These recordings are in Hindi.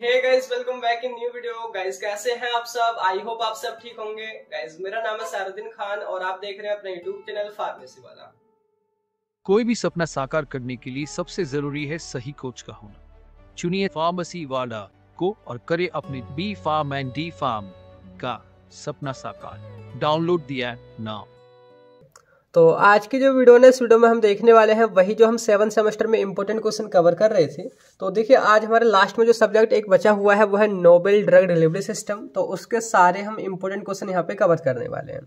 Hey guys, welcome back in new video. Guys कैसे हैं आप सब? आई होप आप सब ठीक होंगे। गाइस मेरा नाम है सारुद्दीन खान और आप देख रहे हैं अपना यूट्यूब चैनल फार्मेसी वाला। कोई भी सपना साकार करने के लिए सबसे जरूरी है सही कोच का होना। चुनिए फार्मेसी वाला को और करे अपने B pharm and D pharm का सपना साकार। Download the app now. तो आज की जो वीडियो है, इस वीडियो में हम देखने वाले हैं वही जो हम 7 सेमेस्टर में इंपॉर्टेंट क्वेश्चन कवर कर रहे थे। तो देखिए आज हमारे लास्ट में जो सब्जेक्ट एक बचा हुआ है वो है नोबेल ड्रग डिलीवरी सिस्टम। तो उसके सारे हम इंपॉर्टेंट क्वेश्चन यहाँ पे कवर करने वाले हैं।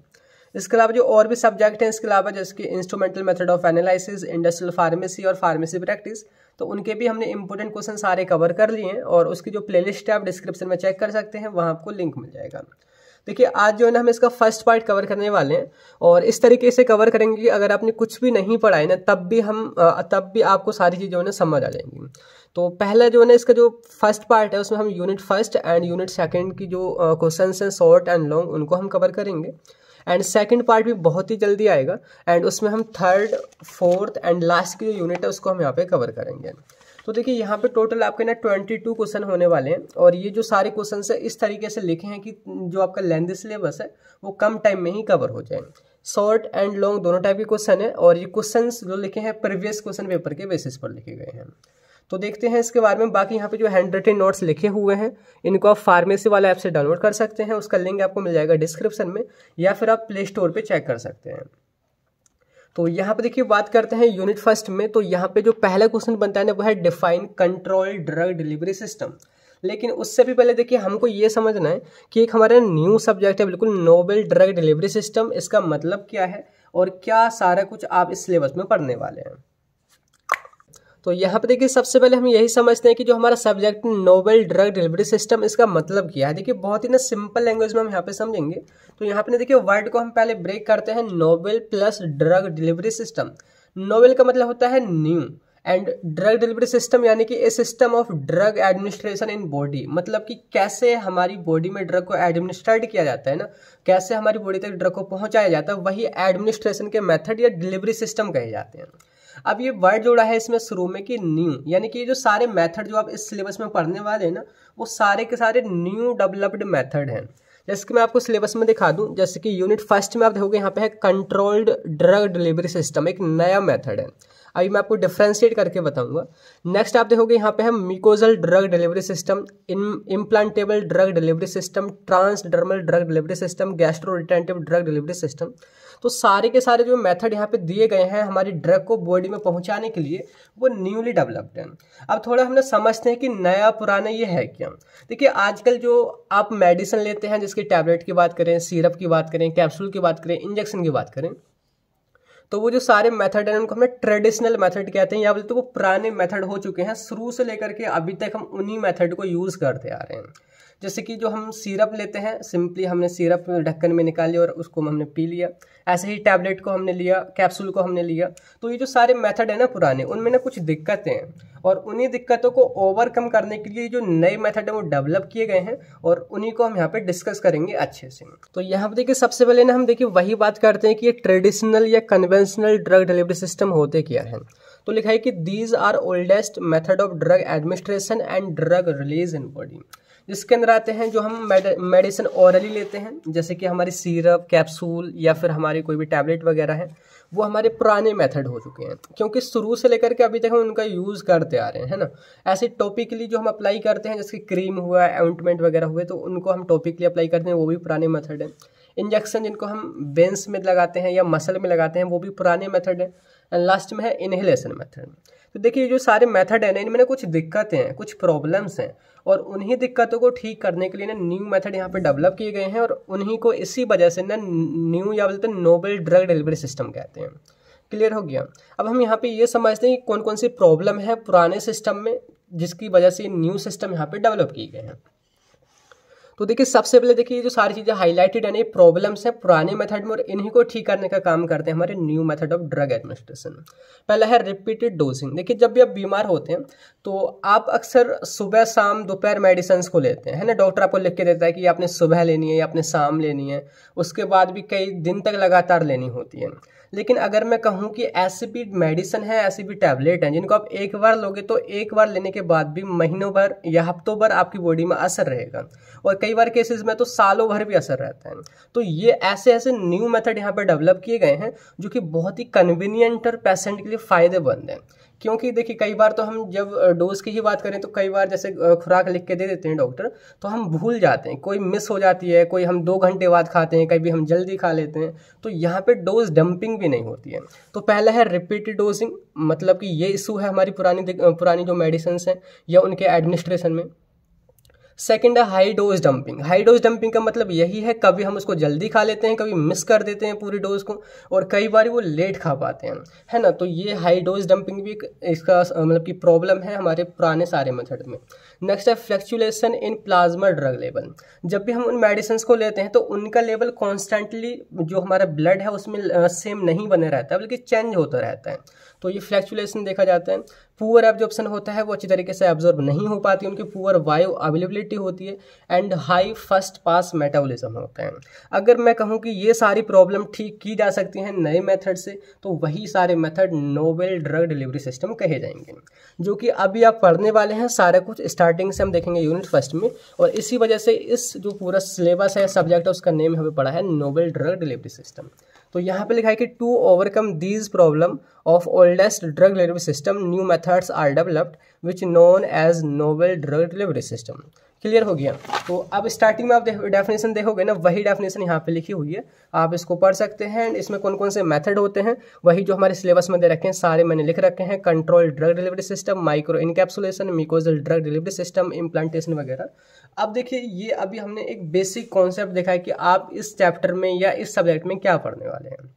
इसके अलावा जो और भी सब्जेक्ट हैं इसके अलावा, जैसे कि instrumental method of analysis, industrial pharmacy और फार्मेसी प्रैक्टिस, तो उनके भी हमने इंपॉर्टेंट क्वेश्चन सारे कवर कर लिए हैं और उसकी जो प्लेलिस्ट है आप डिस्क्रिप्शन में चेक कर सकते हैं, वहाँ आपको लिंक मिल जाएगा। देखिए आज जो है ना हम इसका फर्स्ट पार्ट कवर करने वाले हैं और इस तरीके से कवर करेंगे कि अगर आपने कुछ भी नहीं पढ़ा है ना तब भी आपको सारी चीज़ें जो है ना समझ आ जाएंगी। तो पहला जो है ना इसका जो फर्स्ट पार्ट है उसमें हम unit first and unit second की जो क्वेश्चन हैं शॉर्ट एंड लॉन्ग उनको हम कवर करेंगे। एंड सेकंड पार्ट भी बहुत ही जल्दी आएगा एंड उसमें हम थर्ड, फोर्थ एंड लास्ट की जो यूनिट है उसको हम यहाँ पे कवर करेंगे। तो देखिए यहाँ पे टोटल आपके ना 22 क्वेश्चन होने वाले हैं और ये जो सारे क्वेश्चन है इस तरीके से लिखे हैं कि जो आपका लेंथी सिलेबस है वो कम टाइम में ही कवर हो जाए। शॉर्ट एंड लॉन्ग दोनों टाइप के क्वेश्चन है और ये क्वेश्चन जो लिखे हैं प्रीवियस क्वेश्चन पेपर के बेसिस पर लिखे गए हैं। तो देखते हैं इसके बारे में। बाकी यहाँ पे जो हैंड रिटन नोट्स लिखे हुए हैं इनको आप फार्मेसी वाला ऐप से डाउनलोड कर सकते हैं, उसका लिंक आपको मिल जाएगा डिस्क्रिप्शन में, या फिर आप प्ले स्टोर पे चेक कर सकते हैं। तो यहाँ पे देखिए बात करते हैं यूनिट फर्स्ट में। तो यहाँ पे जो पहला क्वेश्चन बनता है ना वो है define control drug delivery system. लेकिन उससे भी पहले देखिए हमको ये समझना है कि एक हमारा न्यू सब्जेक्ट है बिल्कुल, नोबेल ड्रग डिलीवरी सिस्टम। इसका मतलब क्या है और क्या सारा कुछ आप इस सिलेबस में पढ़ने वाले हैं। तो यहाँ पे देखिए सबसे पहले हम यही समझते हैं कि जो हमारा subject Nobel drug delivery system, इसका मतलब क्या है। देखिए बहुत ही ना सिंपल लैंग्वेज में हम यहाँ पे समझेंगे। तो यहाँ पे ना देखिए वर्ड को हम पहले ब्रेक करते हैं, novel plus drug delivery system. Novel का मतलब होता है new and drug delivery system यानी कि a system of drug administration in body, मतलब कि कैसे हमारी बॉडी में ड्रग को एडमिनिस्ट्रेट किया जाता है ना, कैसे हमारी बॉडी तक ड्रग को पहुंचाया जाता है, वही एडमिनिस्ट्रेशन के मेथड या डिलीवरी सिस्टम कहे जाते हैं। अब ये वर्ड जोड़ा है इसमें शुरू में कि न्यू, यानी कि ये जो सारे मेथड जो आप इस सिलेबस में पढ़ने वाले हैं ना वो सारे के सारे न्यू डेवलप्ड मेथड हैं। जैसे कि मैं आपको सिलेबस में दिखा दूं, जैसे कि यूनिट फर्स्ट में आप देखोगे यहाँ पे है कंट्रोल्ड ड्रग डिलीवरी सिस्टम, एक नया मेथड है। अभी मैं आपको डिफ्रेंशिएट करके बताऊंगा। नेक्स्ट आप देखोगे यहाँ पे है mucosal drug delivery system, implantable drug delivery system, transdermal drug delivery system, gastro retentive drug delivery system. तो सारे के सारे जो मेथड यहाँ पे दिए गए हैं हमारी ड्रग को बॉडी में पहुंचाने के लिए वो न्यूली डेवलप्ड है। अब थोड़ा हमने समझते हैं कि नया पुराना ये है क्या। देखिए आजकल जो आप मेडिसिन लेते हैं, जिसकी टैबलेट की बात करें, सिरप की बात करें, कैप्सूल की बात करें, इंजेक्शन की बात करें, तो वो जो सारे मेथड हैं उनको हमने ट्रेडिशनल मेथड कहते हैं, या बोलते वो पुराने मेथड हो चुके हैं। शुरू से लेकर के अभी तक हम उन्हीं मेथड को यूज़ करते आ रहे हैं। जैसे कि जो हम सिरप लेते हैं, सिंपली हमने सिरप ढक्कन में निकाली और उसको हमने पी लिया। ऐसे ही टैबलेट को हमने लिया, कैप्सूल को हमने लिया। तो ये जो सारे मेथड है ना पुराने, उनमें ना कुछ दिक्कतें हैं और उन्हीं दिक्कतों को ओवरकम करने के लिए जो नए मेथड है वो डेवलप किए गए हैं और उन्हीं को हम यहाँ पे डिस्कस करेंगे अच्छे से। तो यहाँ पे देखिए सबसे पहले ना हम देखिए वही बात करते हैं कि ये ट्रेडिशनल या कन्वेंशनल ड्रग डिलीवरी सिस्टम होते क्या है। तो लिखा है कि these are oldest method of drug administration and drug release in body. जिसके अंदर आते हैं जो हम मेडिसिन ओरली लेते हैं, जैसे कि हमारी सिरप, कैप्सूल या फिर हमारी कोई भी टैबलेट वगैरह है, वो हमारे पुराने मेथड हो चुके हैं क्योंकि शुरू से लेकर के अभी तक हम उनका यूज़ करते आ रहे हैं, है ना। ऐसे टॉपिकली जो हम अप्लाई करते हैं, जैसे क्रीम हुआ, ऑइंटमेंट वगैरह हुए, तो उनको हम टॉपिकली अप्लाई करते हैं, वो भी पुराने मेथड है। इंजेक्शन जिनको हम वेंस में लगाते हैं या मसल में लगाते हैं, वो भी पुराने मेथड है। एंड लास्ट में है इनहेलेशन मेथड। तो देखिए जो सारे मेथड है ना इनमें ना कुछ दिक्कतें हैं, कुछ प्रॉब्लम्स हैं और उन्हीं दिक्कतों को ठीक करने के लिए ना न्यू मेथड यहाँ पे डेवलप किए गए हैं और उन्हीं को इसी वजह से ना न्यू या बोलते हैं नोबेल ड्रग डिलीवरी सिस्टम कहते हैं। क्लियर हो गया। अब हम यहाँ पे ये समझते हैं कि कौन कौन सी प्रॉब्लम है पुराने सिस्टम में जिसकी वजह से न्यू सिस्टम यहाँ पे डेवलप किए गए हैं। तो देखिए सबसे पहले देखिए जो सारी चीज़ें हाईलाइटेड यानी प्रॉब्लम्स हैं पुराने मेथड में और इन्हीं को ठीक करने का काम करते हैं हमारे new method of drug administration. पहला है रिपीटेड डोजिंग। देखिए जब भी आप बीमार होते हैं तो आप अक्सर सुबह शाम दोपहर मेडिसिन को लेते हैं, है ना। डॉक्टर आपको लिख के देता है कि आपने सुबह लेनी है या आपने शाम लेनी है, उसके बाद भी कई दिन तक लगातार लेनी होती है। लेकिन अगर मैं कहूँ कि ऐसी भी मेडिसिन है, ऐसी भी टैबलेट हैं जिनको आप एक बार लोगे तो एक बार लेने के बाद भी महीनों भर या हफ्तों भर आपकी बॉडी में असर रहेगा, और कई बार केसेस में तो सालों भर भी असर रहता है। तो ये ऐसे ऐसे न्यू मेथड यहाँ पर डेवलप किए गए हैं जो कि बहुत ही कन्वीनियंट और पेशेंट के लिए फ़ायदेमंद है। क्योंकि देखिए कई बार तो हम जब डोज की ही बात करें तो कई बार जैसे खुराक लिख के दे देते हैं डॉक्टर, तो हम भूल जाते हैं, कोई मिस हो जाती है, कोई हम 2 घंटे बाद खाते हैं, कभी हम जल्दी खा लेते हैं, तो यहाँ पे डोज डंपिंग भी नहीं होती है। तो पहला है रिपीटेड डोजिंग, मतलब कि ये इशू है हमारी पुरानी जो मेडिसिन हैं या उनके एडमिनिस्ट्रेशन में। सेकेंड है high dose dumping. High dose dumping का मतलब यही है कभी हम उसको जल्दी खा लेते हैं, कभी मिस कर देते हैं पूरी डोज को, और कई बार वो लेट खा पाते हैं, है ना। तो ये हाई डोज डंपिंग भी इसका मतलब कि प्रॉब्लम है हमारे पुराने सारे मेथड में। नेक्स्ट है fluctuation in plasma drug level. जब भी हम उन मेडिसिन को लेते हैं तो उनका लेवल कॉन्स्टेंटली जो हमारा ब्लड है उसमें सेम नहीं बने रहता है, बल्कि चेंज होता रहता है। तो ये फ्लक्चुएशन देखा जाता है। पुअर एब्जॉर्प्शन होता है, वो अच्छी तरीके से एब्जॉर्ब नहीं हो पाती, उनकी पुअर बायो अवेलेबिलिटी होती है, and high first pass metabolism होता है। अगर मैं कहूँ कि ये सारी प्रॉब्लम ठीक की जा सकती हैं नए मेथड से, तो वही सारे method novel drug delivery system कहे जाएंगे, जो कि अभी आप पढ़ने वाले हैं। सारा कुछ स्टार्टिंग से हम देखेंगे यूनिट फर्स्ट में, और इसी वजह से इस जो पूरा सिलेबस है, सब्जेक्ट है, उसका नेम हमें पढ़ा है नोवेल ड्रग डिलीवरी सिस्टम। तो यहाँ पे लिखा है कि to overcome these problem of oldest drug delivery system new methods are developed which known as novel drug delivery system. Clear हो गया। तो अब स्टार्टिंग में आप डेफिनेशन देखोगे ना, वही डेफिनेशन यहाँ पे लिखी हुई है, आप इसको पढ़ सकते हैं। इसमें कौन कौन से मेथड होते हैं वही जो हमारे सिलेबस में दे रखे हैं, सारे मैंने लिख रखे हैं। Control drug delivery system, micro encapsulation, mucosal drug delivery system, implantation वगैरह। अब देखिए ये अभी हमने एक बेसिक कॉन्सेप्ट देखा है कि आप इस चैप्टर में या इस सब्जेक्ट में क्या पढ़ने वाले हैं।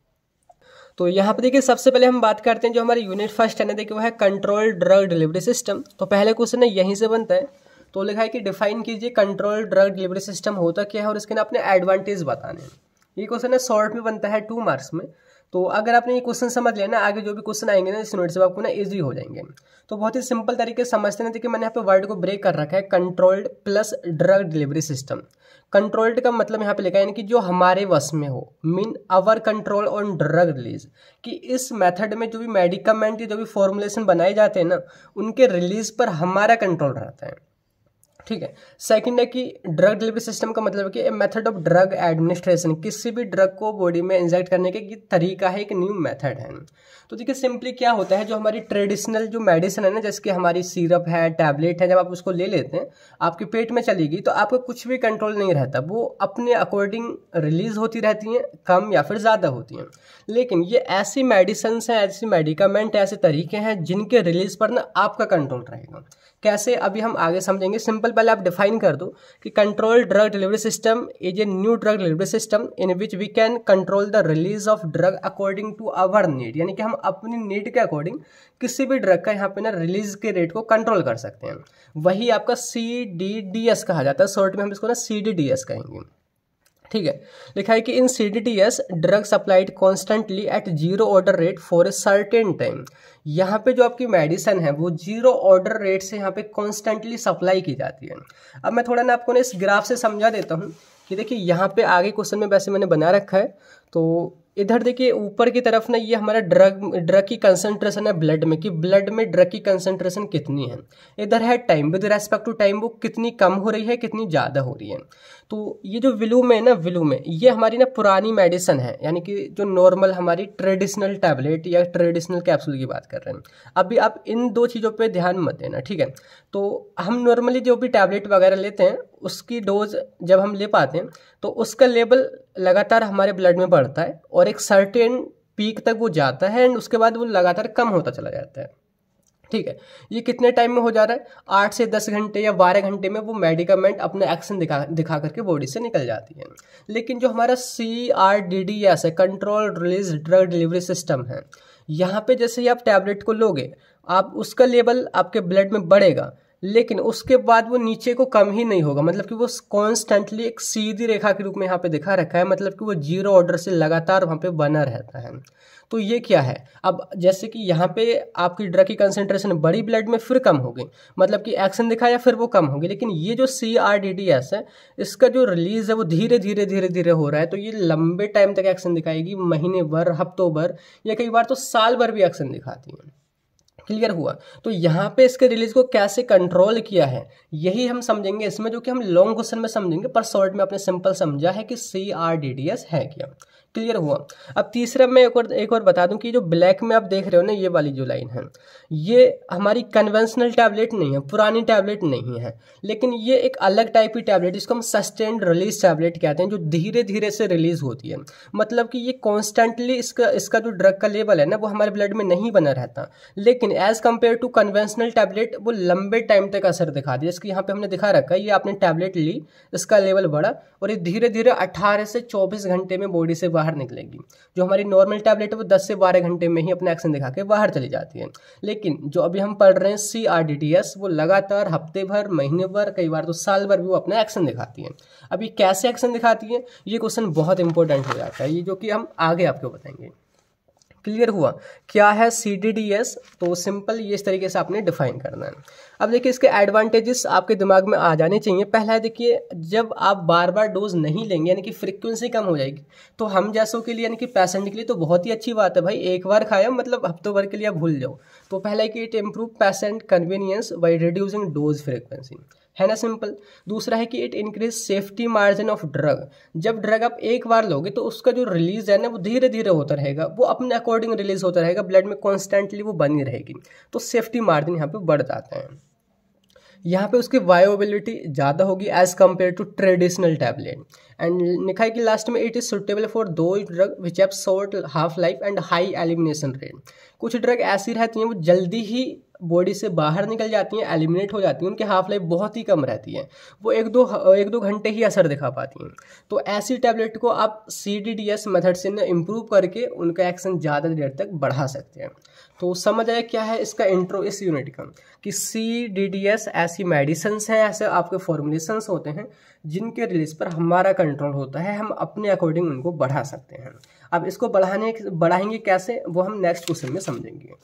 तो यहाँ पे देखिए सबसे पहले हम बात करते हैं जो हमारी यूनिट फर्स्ट है ना, देखिए वो है कंट्रोल ड्रग डिलीवरी सिस्टम। तो पहले क्वेश्चन है यहीं से बनता है। तो लिखा है कि डिफाइन कीजिए कंट्रोल ड्रग डिलीवरी सिस्टम होता क्या है और इसके ना अपने एडवांटेज बताने हैं। ये क्वेश्चन है शॉर्ट में बनता है 2 मार्क्स में। तो अगर आपने ये क्वेश्चन समझ लिया ना, आगे जो भी क्वेश्चन आएंगे ना इस यूनिट से आपको ना इजी हो जाएंगे। तो बहुत ही सिंपल तरीके से समझते हैं। देखिए मैंने यहाँ पे वर्ड को ब्रेक कर रखा है, controlled plus drug delivery system. Controlled का मतलब यहाँ पे लिखा है यानी कि जो हमारे वश में हो, mean our control on drug release, कि इस मेथड में जो भी मेडिकामेंट जो भी फॉर्मुलेशन बनाए जाते हैं ना, उनके रिलीज पर हमारा कंट्रोल रहता है। ठीक है। सेकंड है कि ड्रग डिलीवरी सिस्टम का मतलब है कि मेथड ऑफ ड्रग एडमिनिस्ट्रेशन, किसी भी ड्रग को बॉडी में इंजेक्ट करने का तरीका है, एक न्यू मेथड है। तो देखिए सिंपली क्या होता है, जो हमारी ट्रेडिशनल जो मेडिसिन है ना, जैसे कि हमारी सिरप है, टैबलेट है, जब आप उसको ले लेते हैं आपके पेट में चलेगी तो आपका कुछ भी कंट्रोल नहीं रहता, वो अपने अकॉर्डिंग रिलीज होती रहती हैं, कम या फिर ज़्यादा होती हैं। लेकिन ये ऐसी मेडिसिन हैं, ऐसी मेडिकामेंट, ऐसे तरीके हैं जिनके रिलीज पर ना आपका कंट्रोल रहेगा। कैसे, अभी हम आगे समझेंगे। सिंपल पहले आप डिफाइन कर दो कि control drug delivery system is a new drug delivery system in which we can control the release of drug according to our need, यानी कि हम अपनी नीड के अकॉर्डिंग किसी भी ड्रग का यहाँ पे ना रिलीज के रेट को कंट्रोल कर सकते हैं। वही आपका CDDS कहा जाता है, शॉर्ट में हम इसको ना CDDS कहेंगे। ठीक है। लिखा है कि in CDDS drug supplied constantly at 0 order rate for a certain time. यहाँ पे जो आपकी मेडिसिन है वो 0 ऑर्डर रेट से यहाँ पे कॉन्स्टेंटली सप्लाई की जाती है। अब मैं थोड़ा ना आपको ना इस ग्राफ से समझा देता हूँ कि देखिए यहाँ पे आगे क्वेश्चन में वैसे मैंने बना रखा है। तो इधर देखिए ऊपर की तरफ ना ये हमारा ड्रग की कंसंट्रेशन है ब्लड में, कि ब्लड में ड्रग की कंसंट्रेशन कितनी है। इधर है time, with respect to time वो कितनी कम हो रही है, कितनी ज़्यादा हो रही है। तो ये जो विलू में ना, विलू में ये हमारी ना पुरानी मेडिसिन है, यानी कि जो नॉर्मल हमारी ट्रेडिशनल टैबलेट या ट्रेडिशनल कैप्सूल की बात कर रहे हैं। अभी आप इन 2 चीज़ों पे ध्यान मत देना, ठीक है। तो हम नॉर्मली जो भी टैबलेट वगैरह लेते हैं उसकी डोज जब हम ले पाते हैं तो उसका लेवल लगातार हमारे ब्लड में बढ़ता है और एक सर्टेन पीक तक वो जाता है, एंड उसके बाद वो लगातार कम होता चला जाता है। ठीक है। ये कितने टाइम में हो जा रहा है, 8 से 10 घंटे या 12 घंटे में वो मेडिकामेंट अपने एक्शन दिखा करके बॉडी से निकल जाती है। लेकिन जो हमारा CRDDS है, control release drug delivery system है, यहाँ पे जैसे ही आप टैबलेट को लोगे आप उसका लेवल आपके ब्लड में बढ़ेगा, लेकिन उसके बाद वो नीचे को कम ही नहीं होगा, मतलब कि वो कॉन्स्टेंटली एक सीधी रेखा के रूप में यहाँ पे दिखा रखा है, मतलब कि वो जीरो ऑर्डर से लगातार वहाँ पे बना रहता है। तो ये क्या है, अब जैसे कि यहाँ पे आपकी ड्रग की कंसेंट्रेशन बढ़ी ब्लड में फिर कम हो गई, मतलब कि एक्शन दिखाया फिर वो कम हो गई, लेकिन ये जो CRDDS है इसका जो रिलीज है वो धीरे धीरे धीरे धीरे हो रहा है। तो ये लंबे टाइम तक एक्शन दिखाएगी, महीने भर, हफ्तों भर, या कई बार तो साल भर भी एक्शन दिखाती है। क्लियर हुआ। तो यहाँ पे इसके रिलीज को कैसे कंट्रोल किया है यही हम समझेंगे इसमें, जो कि हम लॉन्ग क्वेश्चन में समझेंगे, पर शॉर्ट में आपने सिंपल समझा है कि CRDDS है क्या। क्लियर हुआ। अब तीसरा मैं एक और बता दूं कि जो ब्लैक में आप देख रहे हो ना, ये वाली जो लाइन है, ये हमारी कन्वेंशनल टैबलेट नहीं है, पुरानी टैबलेट नहीं है, लेकिन ये एक अलग टाइप की टैबलेट, जिसको हम सस्टेन्ड रिलीज टैबलेट कहते हैं, जो धीरे धीरे से रिलीज होती है। मतलब कि ये कॉन्स्टेंटली इसका जो ड्रग का लेवल है ना, वो हमारे ब्लड में नहीं बना रहता, लेकिन as compare to conventional tablet वो लंबे टाइम तक असर दिखा दिया। इसकी यहाँ पे हमने दिखा रखा है, ये आपने टैबलेट ली, इसका लेवल बढ़ा, और ये धीरे धीरे 18 से 24 घंटे में बॉडी से बाहर निकलेगी। जो हमारी नॉर्मल टैबलेट है वो 10 से 12 घंटे में ही अपना एक्शन दिखा के बाहर चली जाती है। लेकिन जो अभी हम पढ़ रहे हैं CRDDS, वो लगातार हफ्ते भर, महीने भर, कई बार तो साल भर भी वो अपना एक्शन दिखाती है। अभी कैसे एक्शन दिखाती है ये क्वेश्चन बहुत इंपॉर्टेंट हो जाता है, ये जो कि हम आगे आपको बताएंगे। क्लियर हुआ। क्या है CDDS, तो सिंपल ये इस तरीके से आपने डिफाइन करना है। अब देखिए इसके एडवांटेजेस आपके दिमाग में आ जाने चाहिए। पहला है, देखिए जब आप बार बार डोज नहीं लेंगे, यानी कि फ्रीक्वेंसी कम हो जाएगी, तो हम जैसों के लिए, यानी कि पेशेंट के लिए तो बहुत ही अच्छी बात है भाई, एक बार खाया मतलब हफ्तों भर के लिए आप भूल जाओ। तो पहला है कि it improve patient convenience by reducing dose frequency, है ना, सिंपल। दूसरा है कि it increase safety margin of drug. जब ड्रग आप एक बार लोगे तो उसका जो रिलीज है ना, वो धीरे धीरे होता रहेगा, वो अपने अकॉर्डिंग रिलीज होता रहेगा, ब्लड में कॉन्स्टेंटली वो बनी रहेगी, तो सेफ्टी मार्जिन यहाँ पे बढ़ जाता है। यहाँ पे उसकी वायोबिलिटी ज़्यादा होगी as compare to traditional tablet. And लिखा है कि लास्ट में it is suitable for those drug which have short half life and high elimination rate. कुछ ड्रग ऐसी रहती हैं वो जल्दी ही बॉडी से बाहर निकल जाती हैं, एलिमिनेट हो जाती हैं, उनकी हाफ लाइफ बहुत ही कम रहती है, वो एक दो घंटे ही असर दिखा पाती हैं। तो ऐसी टैबलेट को आप CDDS मेथड से इम्प्रूव करके उनका एक्शन ज़्यादा देर तक बढ़ा सकते हैं। तो समझ आया क्या है इसका इंट्रो इस यूनिट का, कि CDDS ऐसी मेडिसिन हैं, ऐसे आपके फॉर्मुलेशंस होते हैं जिनके रिलीज पर हमारा कंट्रोल होता है, हम अपने अकॉर्डिंग उनको बढ़ा सकते हैं। अब इसको बढ़ाएंगे कैसे, वो हम नेक्स्ट क्वेश्चन में समझेंगे।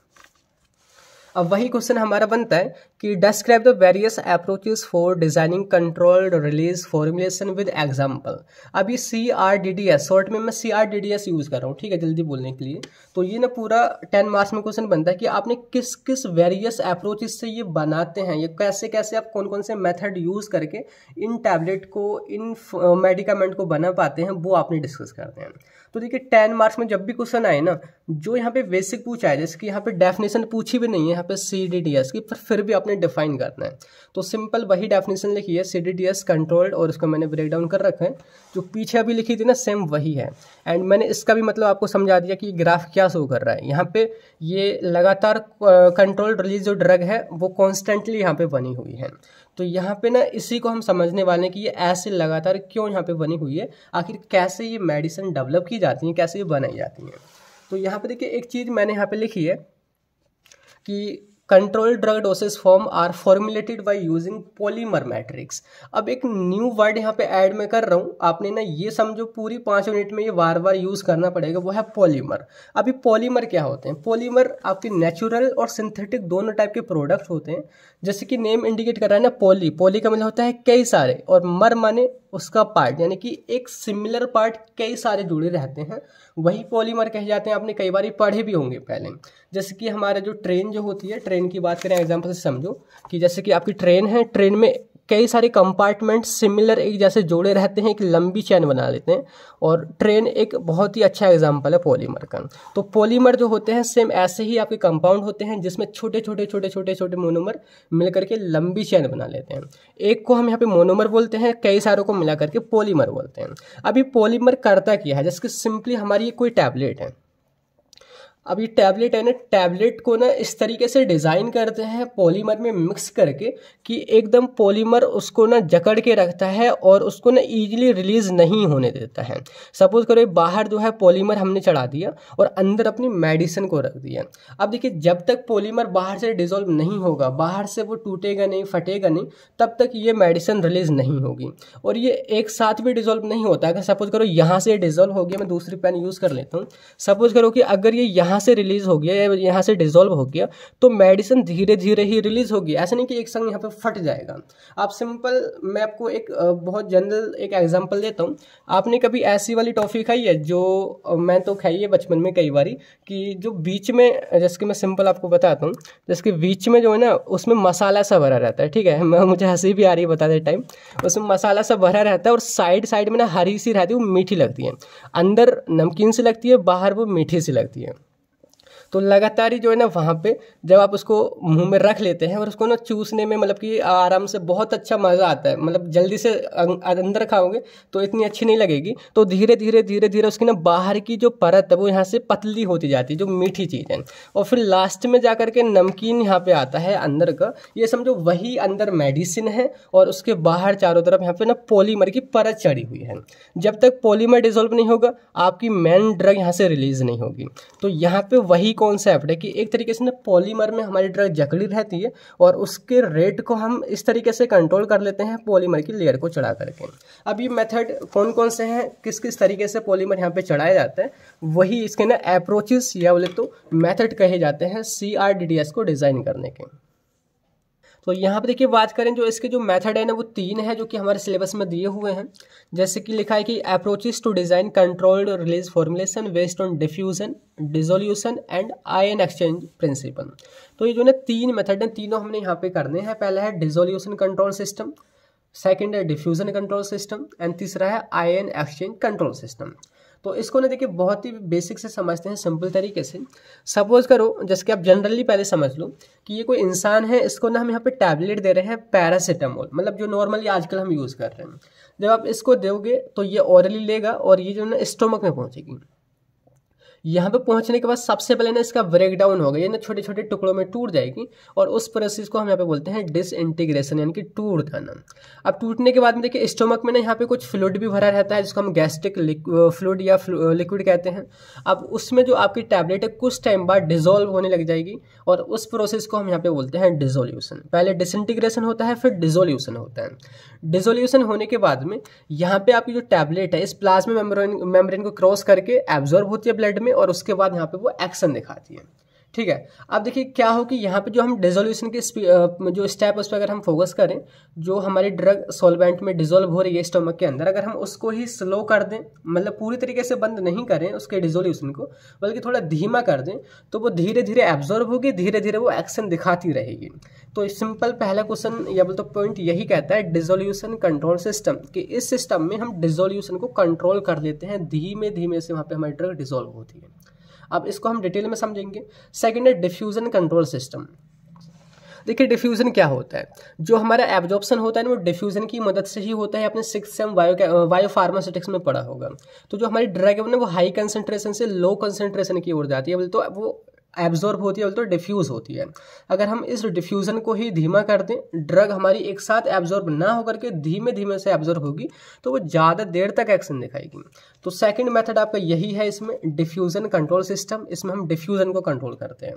अब वही क्वेश्चन हमारा बनता है कि describe the various approaches for designing controlled release formulation with example. अभी CRDDS, शॉर्ट में मैं CRDDS यूज कर रहा हूँ, ठीक है, जल्दी बोलने के लिए। तो ये ना पूरा 10 मार्क्स में क्वेश्चन बनता है कि आपने किस किस वेरियस अप्रोचेस से ये बनाते हैं, ये कैसे कैसे आप कौन कौन से मेथड यूज करके इन टैबलेट को, इन मेडिकामेंट को बना पाते हैं, वो आपने डिस्कस करते हैं। तो देखिए 10 मार्क्स में जब भी क्वेश्चन आए ना, जो यहाँ पे बेसिक पूछा है, जैसे कि यहाँ पे डेफिनेशन पूछी भी नहीं है यहाँ पे CDDS की, पर फिर भी आपने डिफाइन करना है। तो सिंपल वही डेफिनेशन लिखी है, CDDS कंट्रोल्ड, और उसको मैंने ब्रेक डाउन कर रखा है, जो पीछे अभी लिखी थी ना सेम वही है। एंड मैंने इसका भी मतलब आपको समझा दिया कि ग्राफ क्या शो कर रहा है। यहाँ पे ये लगातार कंट्रोल्ड रिलीज जो ड्रग है वो कॉन्स्टेंटली यहाँ पे बनी हुई है। तो यहाँ पे ना इसी को हम समझने वाले हैं कि ये ऐसे लगातार क्यों यहाँ पे बनी हुई है, आखिर कैसे ये मेडिसिन डेवलप की जाती हैं, कैसे ये बनाई जाती हैं। तो यहाँ पे देखिए एक चीज़ मैंने यहाँ पे लिखी है कि control drug doses form are formulated by using polymer matrix. अब एक न्यू वर्ड यहाँ पे ऐड मैं कर रहा हूँ, आपने ना ये समझो पूरी 5 मिनट में ये बार बार यूज करना पड़ेगा, वो है पॉलीमर। अभी पॉलीमर क्या होते हैं, पॉलीमर आपके नेचुरल और सिंथेटिक दोनों टाइप के प्रोडक्ट होते हैं। जैसे कि नेम इंडिकेट कर रहा है ना, पॉली का मतलब होता है कई सारे, और मर माने उसका पार्ट, यानी कि एक सिमिलर पार्ट कई सारे जुड़े रहते हैं, वही पॉलीमर कहे जाते हैं। आपने कई बार पढ़े भी होंगे पहले। जैसे कि हमारे जो ट्रेन जो होती है, ट्रेन की बात करें एग्जांपल से समझो कि जैसे कि आपकी ट्रेन है, ट्रेन में कई सारे कंपार्टमेंट सिमिलर एक जैसे जोड़े रहते हैं, एक लंबी चैन बना लेते हैं, और ट्रेन एक बहुत ही अच्छा एग्जांपल है पॉलीमर का। तो पॉलीमर जो होते हैं सेम ऐसे ही आपके कंपाउंड होते हैं, जिसमें छोटे छोटे मोनोमर मिलकर के लंबी चैन बना लेते हैं। एक को हम यहाँ पे मोनोमर बोलते हैं, कई सारों को मिला करके पॉलीमर बोलते हैं। अभी पॉलीमर करता क्या है, जैसे कि सिंपली हमारी कोई टैबलेट है, अब ये टैबलेट है ना, टैबलेट को ना इस तरीके से डिज़ाइन करते हैं पॉलीमर में मिक्स करके कि एकदम पॉलीमर उसको ना जकड़ के रखता है और उसको ना ईजिली रिलीज नहीं होने देता है। सपोज करो बाहर जो है पॉलीमर हमने चढ़ा दिया और अंदर अपनी मेडिसिन को रख दिया। अब देखिए जब तक पॉलीमर बाहर से डिजोल्व नहीं होगा, बाहर से वो टूटेगा नहीं, फटेगा नहीं, तब तक ये मेडिसिन रिलीज नहीं होगी। और ये एक साथ भी डिजोल्व नहीं होता। अगर सपोज करो यहाँ से डिजोल्व हो गया, मैं दूसरी पेन यूज़ कर लेता हूँ। सपोज करो कि अगर ये यहाँ से रिलीज हो गया या यहाँ से डिजोल्व हो गया तो मेडिसिन धीरे धीरे ही रिलीज होगी, ऐसा नहीं कि एक संग यहाँ पे फट जाएगा। आप सिंपल, मैं आपको एक बहुत जनरल एक एग्जांपल देता हूँ। आपने कभी ऐसी वाली टॉफ़ी खाई है जो मैं तो खाई है बचपन में कई बारी, कि जो बीच में, जैसे कि मैं सिंपल आपको बताता हूँ, जैसे कि बीच में जो है ना उसमें मसाला सा भरा रहता है, ठीक है, मुझे हंसी भी आ रही है बताते टाइम। उसमें मसाला सा भरा रहता है और साइड साइड में ना हरी सी रहती है, वो मीठी लगती है, अंदर नमकीन सी लगती है, बाहर वो मीठी सी लगती है। तो लगातार ही जो है ना वहाँ पे जब आप उसको मुंह में रख लेते हैं और उसको ना चूसने में मतलब कि आराम से बहुत अच्छा मज़ा आता है। मतलब जल्दी से अंदर खाओगे तो इतनी अच्छी नहीं लगेगी, तो धीरे धीरे धीरे धीरे उसकी ना बाहर की जो परत है वो यहाँ से पतली होती जाती है, जो मीठी चीज़ है, और फिर लास्ट में जा कर के नमकीन यहाँ पे आता है अंदर का। ये समझो वही अंदर मेडिसिन है और उसके बाहर चारों तरफ यहाँ पे ना पॉलीमर की परत चढ़ी हुई है। जब तक पॉलीमर डिसॉल्व नहीं होगा आपकी मेन ड्रग यहाँ से रिलीज नहीं होगी। तो यहाँ पे वही कॉन्सेप्ट है कि एक तरीके से ना पॉलीमर में हमारी ड्रग जकड़ी रहती है और उसके रेट को हम इस तरीके से कंट्रोल कर लेते हैं पॉलीमर की लेयर को चढ़ा करके। अब ये मेथड कौन कौन से हैं, किस किस तरीके से पॉलीमर यहाँ पे चढ़ाया जाता है, वही इसके ना अप्रोचेस या बोले तो मेथड कहे जाते हैं CRDDS को डिज़ाइन करने के। तो यहाँ पे देखिए बात करें जो इसके जो मेथड है ना वो 3 है जो कि हमारे सिलेबस में दिए हुए हैं। जैसे कि लिखा है कि approaches to design controlled release formulation based on diffusion, dissolution and ion exchange principle. तो ये जो ना 3 मेथड हैं, तीनों हमने यहाँ पे करने हैं। पहला है डिसोल्यूशन कंट्रोल सिस्टम, सेकेंड है डिफ्यूजन कंट्रोल सिस्टम एंड तीसरा है आयन एक्सचेंज कंट्रोल सिस्टम। तो इसको ना देखिए बहुत ही बेसिक से समझते हैं सिंपल तरीके से। सपोज करो जैसे कि आप जनरली पहले समझ लो कि ये कोई इंसान है, इसको ना हम यहाँ पे टैबलेट दे रहे हैं पैरासीटामोल, मतलब जो नॉर्मली आजकल हम यूज़ कर रहे हैं। जब आप इसको दोगे तो ये ऑरली लेगा और ये जो ना स्टोमक में पहुँचेगी। यहाँ पे पहुँचने के बाद सबसे पहले ना इसका ब्रेकडाउन होगा, ये ना छोटे छोटे टुकड़ों में टूट जाएगी और उस प्रोसेस को हम यहाँ पे बोलते हैं डिसइंटीग्रेशन, यानी कि टूट जाना। अब टूटने के बाद में देखिए स्टोमक में ना यहाँ पे कुछ फ्लूइड भी भरा रहता है जिसको हम गैस्ट्रिक फ्लूइड या लिक्विड कहते हैं। अब उसमें जो आपकी टैबलेट है कुछ टाइम बाद डिजोल्व होने लग जाएगी और उस प्रोसेस को हम यहाँ पे बोलते हैं डिसोल्यूशन। पहले डिसइंटीग्रेशन होता है, फिर डिसोल्यूशन होता है। डिसोल्यूशन होने के बाद में यहाँ पे आपकी जो टैबलेट है इस प्लाज्मा मेम्ब्रेन को क्रॉस करके एब्जॉर्ब होती है ब्लड में और उसके बाद यहाँ पे वो एक्शन दिखाती है। ठीक है, अब देखिए क्या हो कि यहाँ पे जो हम डिसोल्यूशन के जो स्टेप उस पर अगर हम फोकस करें, जो हमारी ड्रग सॉल्वेंट में डिसोल्व हो रही है स्टोमक के अंदर, अगर हम उसको ही स्लो कर दें, मतलब पूरी तरीके से बंद नहीं करें उसके डिसोल्यूशन को, बल्कि थोड़ा धीमा कर दें, तो वो धीरे धीरे एब्जॉर्ब होगी, धीरे धीरे वो एक्शन दिखाती रहेगी। तो सिंपल पहला क्वेश्चन या बोल तो पॉइंट यही कहता है डिसोल्यूशन कंट्रोल सिस्टम, कि इस सिस्टम में हम डिसोल्यूशन को कंट्रोल कर लेते हैं, धीमे धीमे से वहाँ पे हमारी ड्रग डिसोल्व होती है। अब इसको हम डिटेल में समझेंगे। सेकंड है डिफ्यूजन कंट्रोल सिस्टम। देखिए डिफ्यूजन क्या होता है, जो हमारा एब्जॉर्प्शन होता है ना वो डिफ्यूजन की मदद से ही होता है। आपने 6th सेम बायो फार्मास्यूटिक्स में पढ़ा होगा। तो जो हमारी ड्रग है वो हाई कंसंट्रेशन से लो कंसंट्रेशन की ओर जाती है, बोले तो वो एब्जॉर्ब होती है, बोले तो डिफ्यूज़ होती है। अगर हम इस डिफ्यूज़न को ही धीमा कर दें, ड्रग हमारी एक साथ एब्जॉर्ब ना होकर के धीमे धीमे से एब्जॉर्ब होगी, तो वो ज़्यादा देर तक एक्शन दिखाएगी। तो सेकंड मेथड आपका यही है इसमें, डिफ्यूज़न कंट्रोल सिस्टम। इसमें हम डिफ्यूज़न को कंट्रोल करते हैं।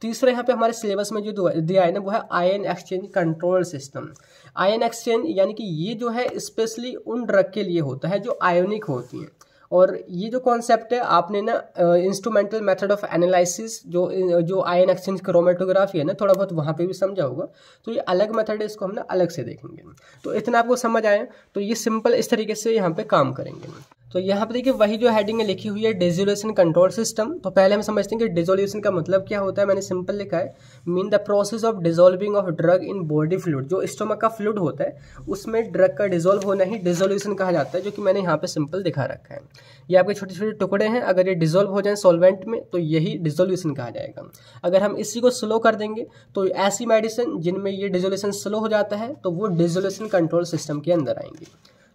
तीसरा यहाँ पे हमारे सिलेबस में जो दिया है ना वो है ion exchange control system. Ion exchange यानी कि ये जो है स्पेशली उन ड्रग के लिए होता है जो आयोनिक होती हैं। और ये जो कॉन्सेप्ट है आपने ना इंस्ट्रूमेंटल मेथड ऑफ एनालिसिस जो आयन एक्सचेंज क्रोमेटोग्राफी है ना, थोड़ा बहुत वहाँ पे भी समझा होगा। तो ये अलग मेथड है, इसको हम ना अलग से देखेंगे। तो इतना आपको समझ आया, तो ये सिंपल इस तरीके से यहाँ पे काम करेंगे। तो यहाँ पे देखिए वही जो हेडिंग है लिखी हुई है डिसोल्यूशन कंट्रोल सिस्टम। तो पहले हम समझते हैं कि डिसोल्यूशन का मतलब क्या होता है। मैंने सिंपल लिखा है, mean the process of dissolving of drug in body fluid. जो स्टोमक का फ्लूइड होता है उसमें ड्रग का डिसॉल्व होना ही डिसोल्यूशन कहा जाता है, जो कि मैंने यहाँ पे सिंपल दिखा रखा है। ये आपके छोटे छोटे टुकड़े हैं, अगर ये डिसॉल्व हो जाए सॉल्वेंट में तो यही डिसोल्यूशन कहा जाएगा। अगर हम इसी को स्लो कर देंगे तो ऐसी मेडिसिन जिनमें ये डिसोल्यूशन स्लो हो जाता है तो वो डिसोल्यूशन कंट्रोल सिस्टम के अंदर आएंगी।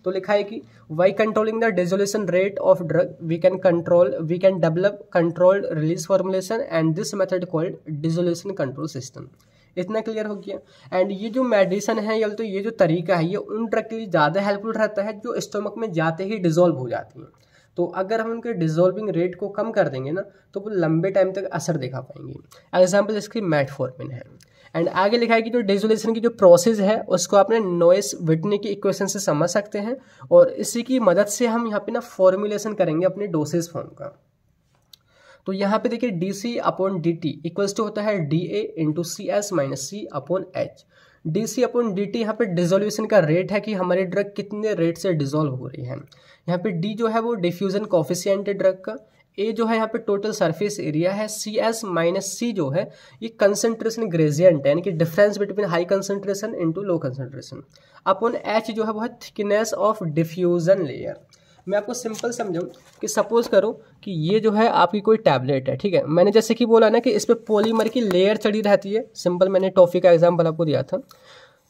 तो लिखा है कि why controlling the dissolution rate of drug we can develop controlled release formulation and this method called dissolution control system. इतना क्लियर हो गया। एंड ये जो मेडिसिन है या तो ये जो तरीका है ये उन ड्रग के लिए ज़्यादा हेल्पफुल रहता है जो स्टोमक में जाते ही डिजोल्व हो जाती हैं। तो अगर हम उनके डिजोल्विंग रेट को कम कर देंगे ना तो वो लंबे टाइम तक असर दिखा पाएंगे। एग्जाम्पल इसकी मेटफॉर्मिन है। एंड आगे लिखा है कि जो डिसोल्यूशन की जो प्रोसेस है उसको आपने नोइस व्हिटनी की इक्वेशन से समझ सकते हैं और इसी की मदद से हम यहाँ पे ना फॉर्मुलेशन करेंगे अपने डोसेज फॉर्म का। तो यहाँ पे देखिए dC/dt इक्वल्स टू होता है dA into CS minus C/H। dC/dt यहाँ पे डिसोल्यूशन का रेट है कि हमारी ड्रग कितने रेट से डिसॉल्व हो रही है। यहाँ पे D जो है वो डिफ्यूजन कोफिशिएंट है ड्रग का, A जो है यहाँ पे टोटल सरफेस एरिया है, CS माइनस C जो है ये कंसंट्रेशन ग्रेडियंट है यानी कि difference between high concentration into low concentration, upon H जो है वो है थिकनेस ऑफ डिफ्यूजन लेयर। मैं आपको सिंपल समझाऊं कि सपोज करो कि ये जो है आपकी कोई टैबलेट है, ठीक है। मैंने जैसे कि बोला ना कि इस पर पॉलीमर की लेयर चढ़ी रहती है, सिंपल मैंने टॉफ़ी का एग्जांपल आपको दिया था।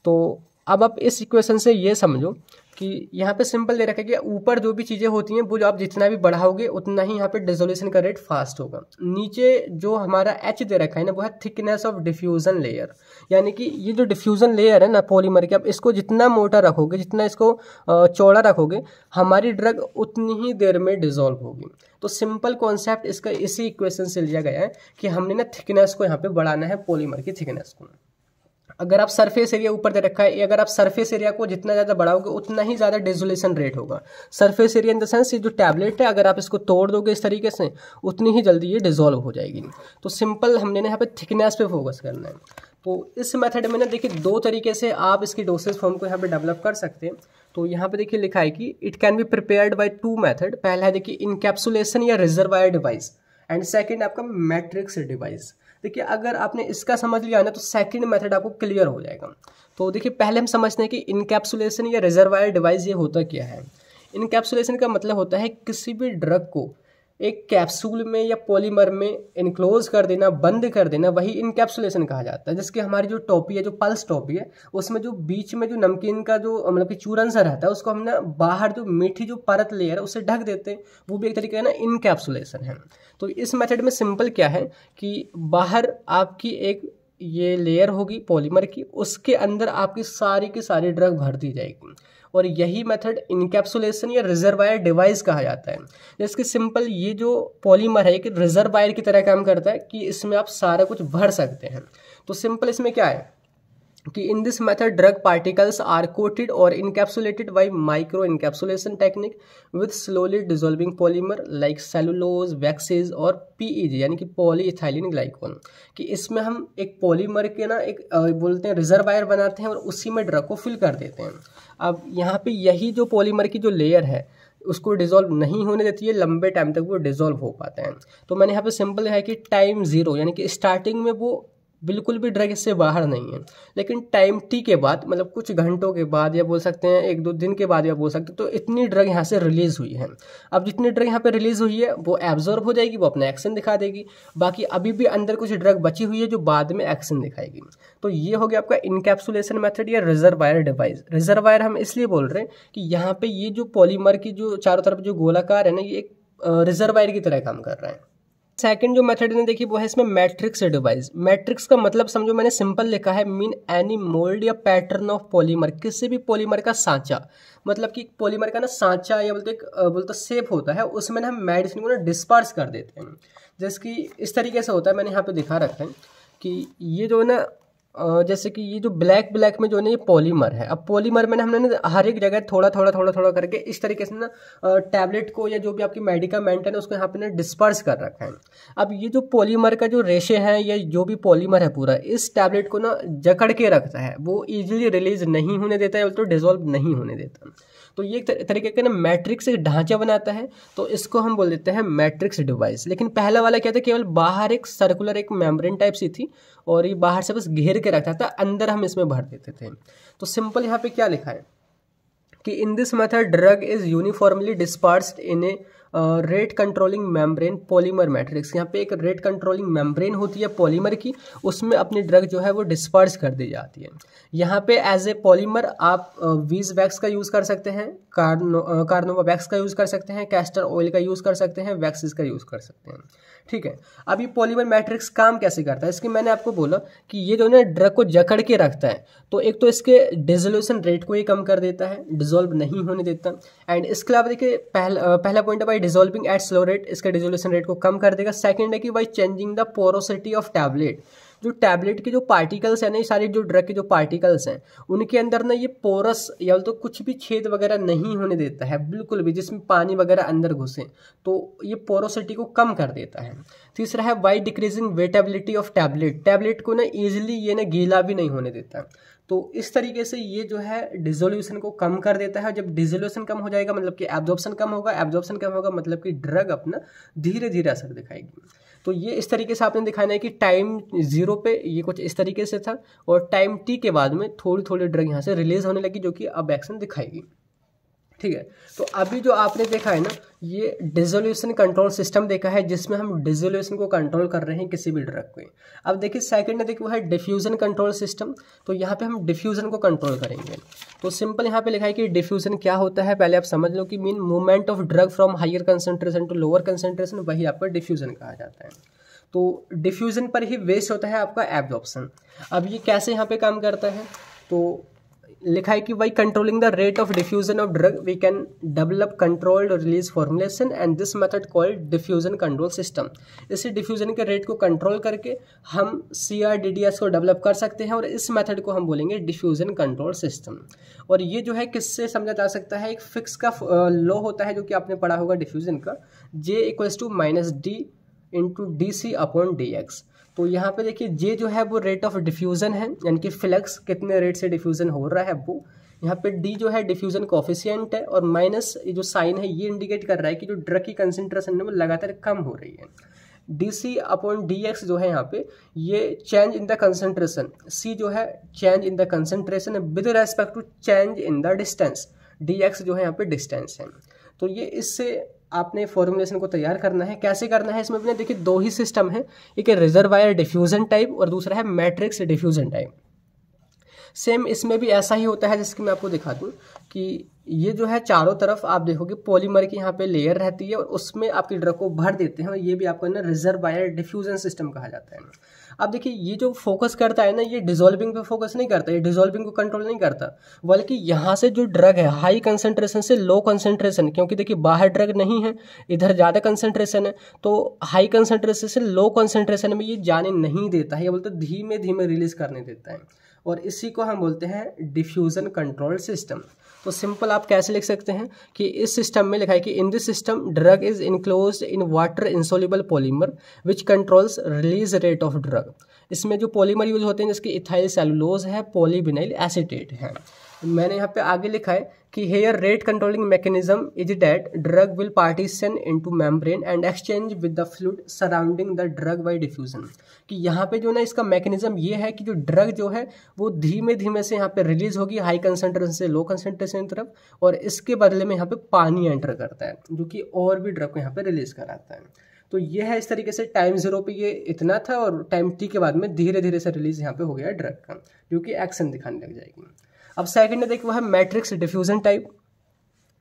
तो अब आप इस इक्वेशन से ये समझो कि यहाँ पे सिंपल दे रखा है कि ऊपर जो भी चीज़ें होती हैं वो जो आप जितना भी बढ़ाओगे उतना ही यहाँ पे डिसोल्यूशन का रेट फास्ट होगा। नीचे जो हमारा H दे रखा है ना वो है थिकनेस ऑफ डिफ्यूजन लेयर, यानी कि ये जो डिफ्यूजन लेयर है ना पॉलीमर की, आप इसको जितना मोटा रखोगे, जितना इसको चौड़ा रखोगे, हमारी ड्रग उतनी ही देर में डिसॉल्व होगी। तो सिंपल कॉन्सेप्ट इसका इसी इक्वेशन से लिया गया है कि हमने ना थिकनेस को यहाँ पे बढ़ाना है, पॉलीमर की थिकनेस को। अगर आप सरफेस एरिया ऊपर दे रखा है, अगर आप सरफेस एरिया को जितना ज़्यादा बढ़ाओगे उतना ही ज़्यादा डिसोल्यूशन रेट होगा। Surface area in the sense ये जो टैबलेट है अगर आप इसको तोड़ दोगे इस तरीके से उतनी ही जल्दी ये डिसॉल्व हो जाएगी। तो सिंपल हमने यहाँ पे थिकनेस पे फोकस करना है। तो इस मेथड में ना देखिए दो तरीके से आप इसकी डोसेज फॉर्म को यहाँ पे डेवलप कर सकते हैं। तो यहाँ पे देखिए लिखा है कि it can be prepared by 2 method. पहला है देखिए इनकैप्सुलेशन या रिजर्वायर डिवाइस एंड सेकेंड आपका मैट्रिक्स डिवाइस। देखिए अगर आपने इसका समझ लिया ना तो सेकंड मेथड आपको क्लियर हो जाएगा। तो देखिए पहले हम समझते हैं कि इनकैप्सुलेशन या रिजर्वायर डिवाइस ये होता क्या है। इनकैप्सुलेशन का मतलब होता है किसी भी ड्रग को एक कैप्सूल में या पॉलीमर में इनक्लोज कर देना, बंद कर देना, वही इनकैप्सुलेशन कहा जाता है। जिसकी हमारी जो टॉपी है, जो पल्स टॉपी है, उसमें जो बीच में जो नमकीन का जो मतलब कि चूरन सा रहता है उसको हम ना बाहर जो मीठी जो परत लेयर है उससे ढक देते हैं, वो भी एक तरीके का ना इनकैप्सुलेशन है। तो इस मेथड में सिंपल क्या है कि बाहर आपकी एक ये लेयर होगी पॉलीमर की, उसके अंदर आपकी सारी की सारी ड्रग भर दी जाएगी और यही मेथड इनकैप्सुलेशन या रिजर्वायर डिवाइस कहा जाता है। जैसे सिंपल ये जो पॉलीमर है एक रिजर्वायर की तरह काम करता है कि इसमें आप सारा कुछ भर सकते हैं। तो सिंपल इसमें क्या है कि in this method drug particles are coated और encapsulated by micro encapsulation technique with slowly dissolving polymer like cellulose, waxes और पीईजी यानी कि पॉलीइथाइलिन ग्लाइकोल। कि इसमें हम एक पॉलीमर के ना एक बोलते हैं रिजर्वायर बनाते हैं और उसी में ड्रग को फिल कर देते हैं। अब यहाँ पे यही जो पॉलीमर की जो लेयर है उसको डिसॉल्व नहीं होने देती है, लंबे टाइम तक वो डिसॉल्व हो पाते हैं। तो मैंने यहाँ पे सिंपल है कि टाइम 0 यानी कि स्टार्टिंग में वो बिल्कुल भी ड्रग इससे बाहर नहीं है, लेकिन टाइम टी के बाद मतलब कुछ घंटों के बाद या बोल सकते हैं 1-2 दिन के बाद या बोल सकते हैं तो इतनी ड्रग यहाँ से रिलीज हुई है। अब जितनी ड्रग यहाँ पे रिलीज हुई है वो एब्जॉर्ब हो जाएगी, वो अपना एक्शन दिखा देगी। बाकी अभी भी अंदर कुछ ड्रग बची हुई है जो बाद में एक्शन दिखाएगी। तो ये हो गया आपका इनकैप्सुलेशन मेथड या रिजर्वायर डिवाइस। रिजर्वायर हम इसलिए बोल रहे हैं कि यहाँ पे ये जो पॉलीमर की जो चारों तरफ जो गोलाकार है ना ये एक रिजर्वायर की तरह काम कर रहा है। सेकंड जो मेथड ने देखी वो है इसमें मैट्रिक्स डिवाइस। मैट्रिक्स का मतलब समझो मैंने सिंपल लिखा है मीन एनी मोल्ड या पैटर्न ऑफ पॉलीमर, किसी भी पॉलीमर का सांचा, मतलब कि पॉलीमर का ना सांचा या बोलते शेप होता है, उसमें ना हम मेडिसिन को ना डिस्पर्स कर देते हैं। जैसे कि इस तरीके से होता है, मैंने यहाँ पे दिखा रखा है कि ये जो है ना जैसे कि ये जो ब्लैक में जो है ना ये पॉलीमर है। अब पॉलीमर में ना हमने हर एक जगह थोड़ा थोड़ा करके इस तरीके से ना टैबलेट को या जो भी आपकी मेडिकामेंट है ना उसको यहाँ पे ना डिस्पर्स कर रखा है। अब ये जो पॉलीमर का जो रेशे है या जो भी पॉलीमर है पूरा इस टैबलेट को ना जकड़ के रखता है, वो इजीली रिलीज नहीं होने देता है तो डिसॉल्व नहीं होने देता। तो ये एक तरीके का ना मैट्रिक्स एक ढांचा बनाता है, तो इसको हम बोल देते हैं मैट्रिक्स डिवाइस। लेकिन पहला वाला क्या था, केवल बाहर एक सर्कुलर एक मेम्ब्रेन टाइप सी थी और ये बाहर से बस घेर के रखता था, अंदर हम इसमें भर देते थे। तो सिंपल यहाँ पे क्या लिखा है कि in this method drug is uniformly dispersed in a rate controlling membrane polymer matrix. यहाँ पे एक रेट कंट्रोलिंग मेम्ब्रेन होती है पॉलीमर की, उसमें अपनी ड्रग जो है वो डिस्पर्स कर दी जाती है। यहाँ पे एज ए पॉलीमर आप वीज वैक्स का यूज़ कर सकते हैं, कार्नोवा वैक्स का यूज़ कर सकते हैं, कैस्टर ऑयल का यूज़ कर सकते हैं, वैक्सीज का यूज़ कर सकते हैं। ठीक है, अब ये पॉलीमर मैट्रिक्स काम कैसे करता है, इसकी मैंने आपको बोला कि ये जो है ड्रग को जकड़ के रखता है, तो एक तो इसके डिसोल्यूशन रेट को ये कम कर देता है, डिसॉल्व नहीं होने देता। एंड इसके अलावा देखिए पहला पॉइंट है by dissolving at slow rate, इसके डिसोल्यूशन रेट को कम कर देगा। सेकंड है कि by changing the porosity of tablet, जो टैबलेट के जो पार्टिकल्स हैं ना, ये सारी जो ड्रग के जो पार्टिकल्स हैं उनके अंदर ना ये पोरस या तो कुछ भी छेद वगैरह नहीं होने देता है बिल्कुल भी, जिसमें पानी वगैरह अंदर घुसे, तो ये पोरोसिटी को कम कर देता है। तीसरा है by decreasing wettability of tablet, tablet को ना ईजिली ये ना गीला भी नहीं होने देता। तो इस तरीके से ये जो है डिसोल्यूशन को कम कर देता है। जब डिसोल्यूशन कम हो जाएगा मतलब कि एब्जॉर्प्शन कम होगा, एब्जॉर्प्शन कम होगा मतलब कि ड्रग अपना धीरे धीरे असर दिखाएगी। तो ये इस तरीके से आपने दिखाना है कि टाइम 0 पे ये कुछ इस तरीके से था, और टाइम t के बाद में थोड़ी थोड़ी ड्रग यहाँ से रिलीज होने लगी जो कि अब एक्शन दिखाएगी। ठीक है, तो अभी जो आपने देखा है ना, ये डिसोल्यूशन कंट्रोल सिस्टम देखा है जिसमें हम डिसोल्यूशन को कंट्रोल कर रहे हैं किसी भी ड्रग को। अब देखिए सेकंड देखिए वो है डिफ्यूजन कंट्रोल सिस्टम, तो यहाँ पे हम डिफ्यूजन को कंट्रोल करेंगे। तो सिंपल यहाँ पे लिखा है कि डिफ्यूजन क्या होता है, पहले आप समझ लो कि mean movement of drug from higher concentration to lower concentration, वही आपका डिफ्यूजन कहा जाता है। तो डिफ्यूजन पर ही वेस्ट होता है आपका एब्जॉर्प्शन। अब ये कैसे यहाँ पे काम करता है, तो लिखा है कि by controlling the rate of diffusion of drug we can develop controlled release formulation and this method called diffusion control system. इसी डिफ्यूजन के रेट को कंट्रोल करके हम CRDDS को डेवलप कर सकते हैं, और इस मेथड को हम बोलेंगे डिफ्यूजन कंट्रोल सिस्टम। और ये जो है किससे समझा जा सकता है, एक फिक्स का लॉ होता है जो कि आपने पढ़ा होगा डिफ्यूजन का, J = -D × dC/dx। तो यहाँ पे देखिए J जो है वो रेट ऑफ डिफ्यूज़न है, यानी कि फ्लक्स कितने रेट से डिफ्यूज़न हो रहा है वो। यहाँ पे D जो है डिफ्यूज़न कोफिशिएंट है, और माइनस ये जो साइन है ये इंडिकेट कर रहा है कि जो ड्रग की कंसंट्रेशन है वो लगातार कम हो रही है। dC/dx जो है यहाँ पे ये change in the concentration, C जो है change in the concentration with respect to change in the distance, dx जो है यहाँ पे डिस्टेंस है। तो ये इससे आपने फॉर्मुलेशन को तैयार करना है। कैसे करना है, इसमें भी देखिए दो ही सिस्टम है, एक है रिजर्वायर डिफ्यूजन टाइप और दूसरा है मैट्रिक्स डिफ्यूजन टाइप। सेम इसमें भी ऐसा ही होता है, जिसकी मैं आपको दिखा दूं कि ये जो है चारों तरफ आप देखोगे पॉलीमर की यहाँ पे लेयर रहती है, और उसमें आपकी ड्रग को भर देते हैं, और ये भी आपको ना रिजर्वायर डिफ्यूजन सिस्टम कहा जाता है। अब देखिए ये जो फोकस करता है ना, ये डिसॉल्विंग पे फोकस नहीं करता, ये डिसॉल्विंग को कंट्रोल नहीं करता, बल्कि यहाँ से जो ड्रग है हाई कंसंट्रेशन से लो कंसंट्रेशन, क्योंकि देखिए बाहर ड्रग नहीं है, इधर ज़्यादा कंसंट्रेशन है, तो हाई कंसंट्रेशन से लो कंसंट्रेशन में ये जाने नहीं देता है, ये बोलते धीमे धीमे रिलीज करने देता है, और इसी को हम बोलते हैं डिफ्यूजन कंट्रोल सिस्टम। तो सिंपल आप कैसे लिख सकते हैं कि इस सिस्टम में लिखा है कि in this system drug is enclosed in water insoluble polymer which controls release rate of drug. इसमें जो पॉलीमर यूज होते हैं जिसकी इथाइल सेलुलोज है, पॉलीविनाइल एसीटेट है। मैंने यहाँ पे आगे लिखा है कि here rate controlling mechanism is that drug will partition into membrane and exchange with the fluid surrounding the drug by diffusion. कि यहाँ पे जो ना इसका मैकेनिज्म ये है कि जो ड्रग जो है वो धीमे धीमे से यहाँ पे रिलीज होगी हाई कंसंट्रेशन से लो कंसंट्रेशन की तरफ, और इसके बदले में यहाँ पे पानी एंटर करता है जो कि और भी ड्रग को यहाँ पे रिलीज कराता है। तो ये है इस तरीके से टाइम 0 पे ये इतना था, और टाइम t के बाद में धीरे धीरे से रिलीज यहाँ पे हो गया ड्रग का, जो कि एक्शन दिखाने लग जाएगी। अब सेकंड देखिए वो है मैट्रिक्स डिफ्यूजन टाइप।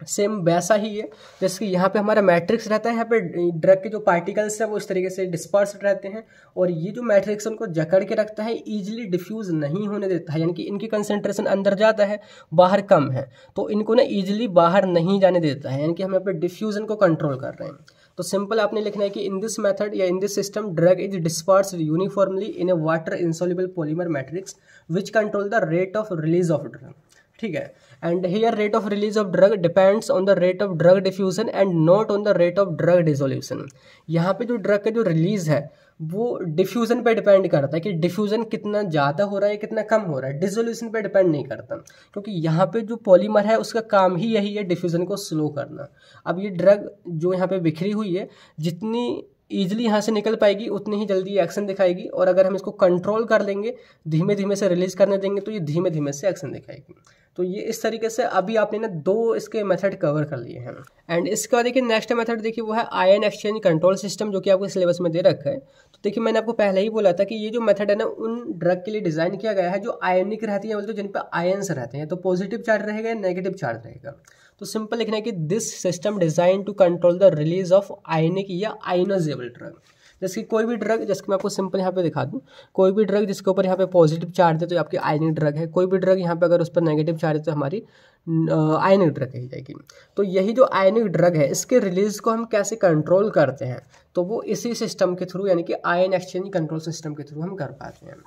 सेम वैसा ही है जैसे कि यहाँ पे हमारा मैट्रिक्स रहता है, यहाँ पे ड्रग के जो पार्टिकल्स है वो इस तरीके से डिस्पर्स्ड रहते हैं, और ये जो मैट्रिक्स उनको जकड़ के रखता है, इजीली डिफ्यूज नहीं होने देता है, यानी कि इनकी कंसंट्रेशन अंदर जाता है बाहर कम है, तो इनको ना इजीली बाहर नहीं जाने देता है, यानी कि हम यहाँ पे डिफ्यूजन को कंट्रोल कर रहे हैं। तो सिंपल आपने लिखना है कि इन दिस मेथड या in this system drug is dispersed uniformly in a water insoluble polymer matrix which control the rate of release of drug. ठीक है, and here rate of release of drug depends on the rate of drug diffusion and not on the rate of drug dissolution. यहाँ पे जो ड्रग का जो रिलीज है वो डिफ्यूजन पे डिपेंड करता है कि डिफ्यूजन कितना ज़्यादा हो रहा है कितना कम हो रहा है, डिसोल्यूशन पे डिपेंड नहीं करता, क्योंकि यहाँ पे जो पॉलीमर है उसका काम ही यही है डिफ्यूजन को स्लो करना। अब ये ड्रग जो यहाँ पे बिखरी हुई है जितनी ईजिली यहाँ से निकल पाएगी उतनी ही जल्दी एक्शन दिखाएगी, और अगर हम इसको कंट्रोल कर लेंगे धीमे धीमे से रिलीज करने देंगे तो ये धीमे धीमे से एक्शन दिखाएगी। तो ये इस तरीके से अभी आपने ना 2 इसके मेथड कवर कर लिए हैं। एंड इसके बाद देखिए नेक्स्ट मेथड देखिए वो है आयन एक्सचेंज कंट्रोल सिस्टम, जो कि आपको सिलेबस में दे रखा है। तो देखिए मैंने आपको पहले ही बोला था कि ये जो मेथड है ना उन ड्रग के लिए डिजाइन किया गया है जो आयनिक रहती है, मतलब जिन पर आयन्स रहते हैं, तो पॉजिटिव चार्ज रहेगा या नेगेटिव चार्ज रहेगा। तो सिंपल लिखना है कि this system design to control the release of ionic या आयनोजेबल ड्रग। जैसे कि कोई भी ड्रग, जैसे कि मैं आपको सिंपल यहाँ पे दिखा दूँ, कोई भी ड्रग जिसके ऊपर यहाँ पे पॉजिटिव चार्ज है तो आपकी आयनिक ड्रग है, कोई भी ड्रग यहाँ पे अगर उस पर नेगेटिव चार्ज है तो हमारी आयनिक ड्रग कही जाएगी। तो यही जो आयनिक ड्रग है इसके रिलीज को हम कैसे कंट्रोल करते हैं, तो वो इसी सिस्टम के थ्रू, यानी कि आयन एक्सचेंज कंट्रोल सिस्टम के थ्रू हम कर पाते हैं।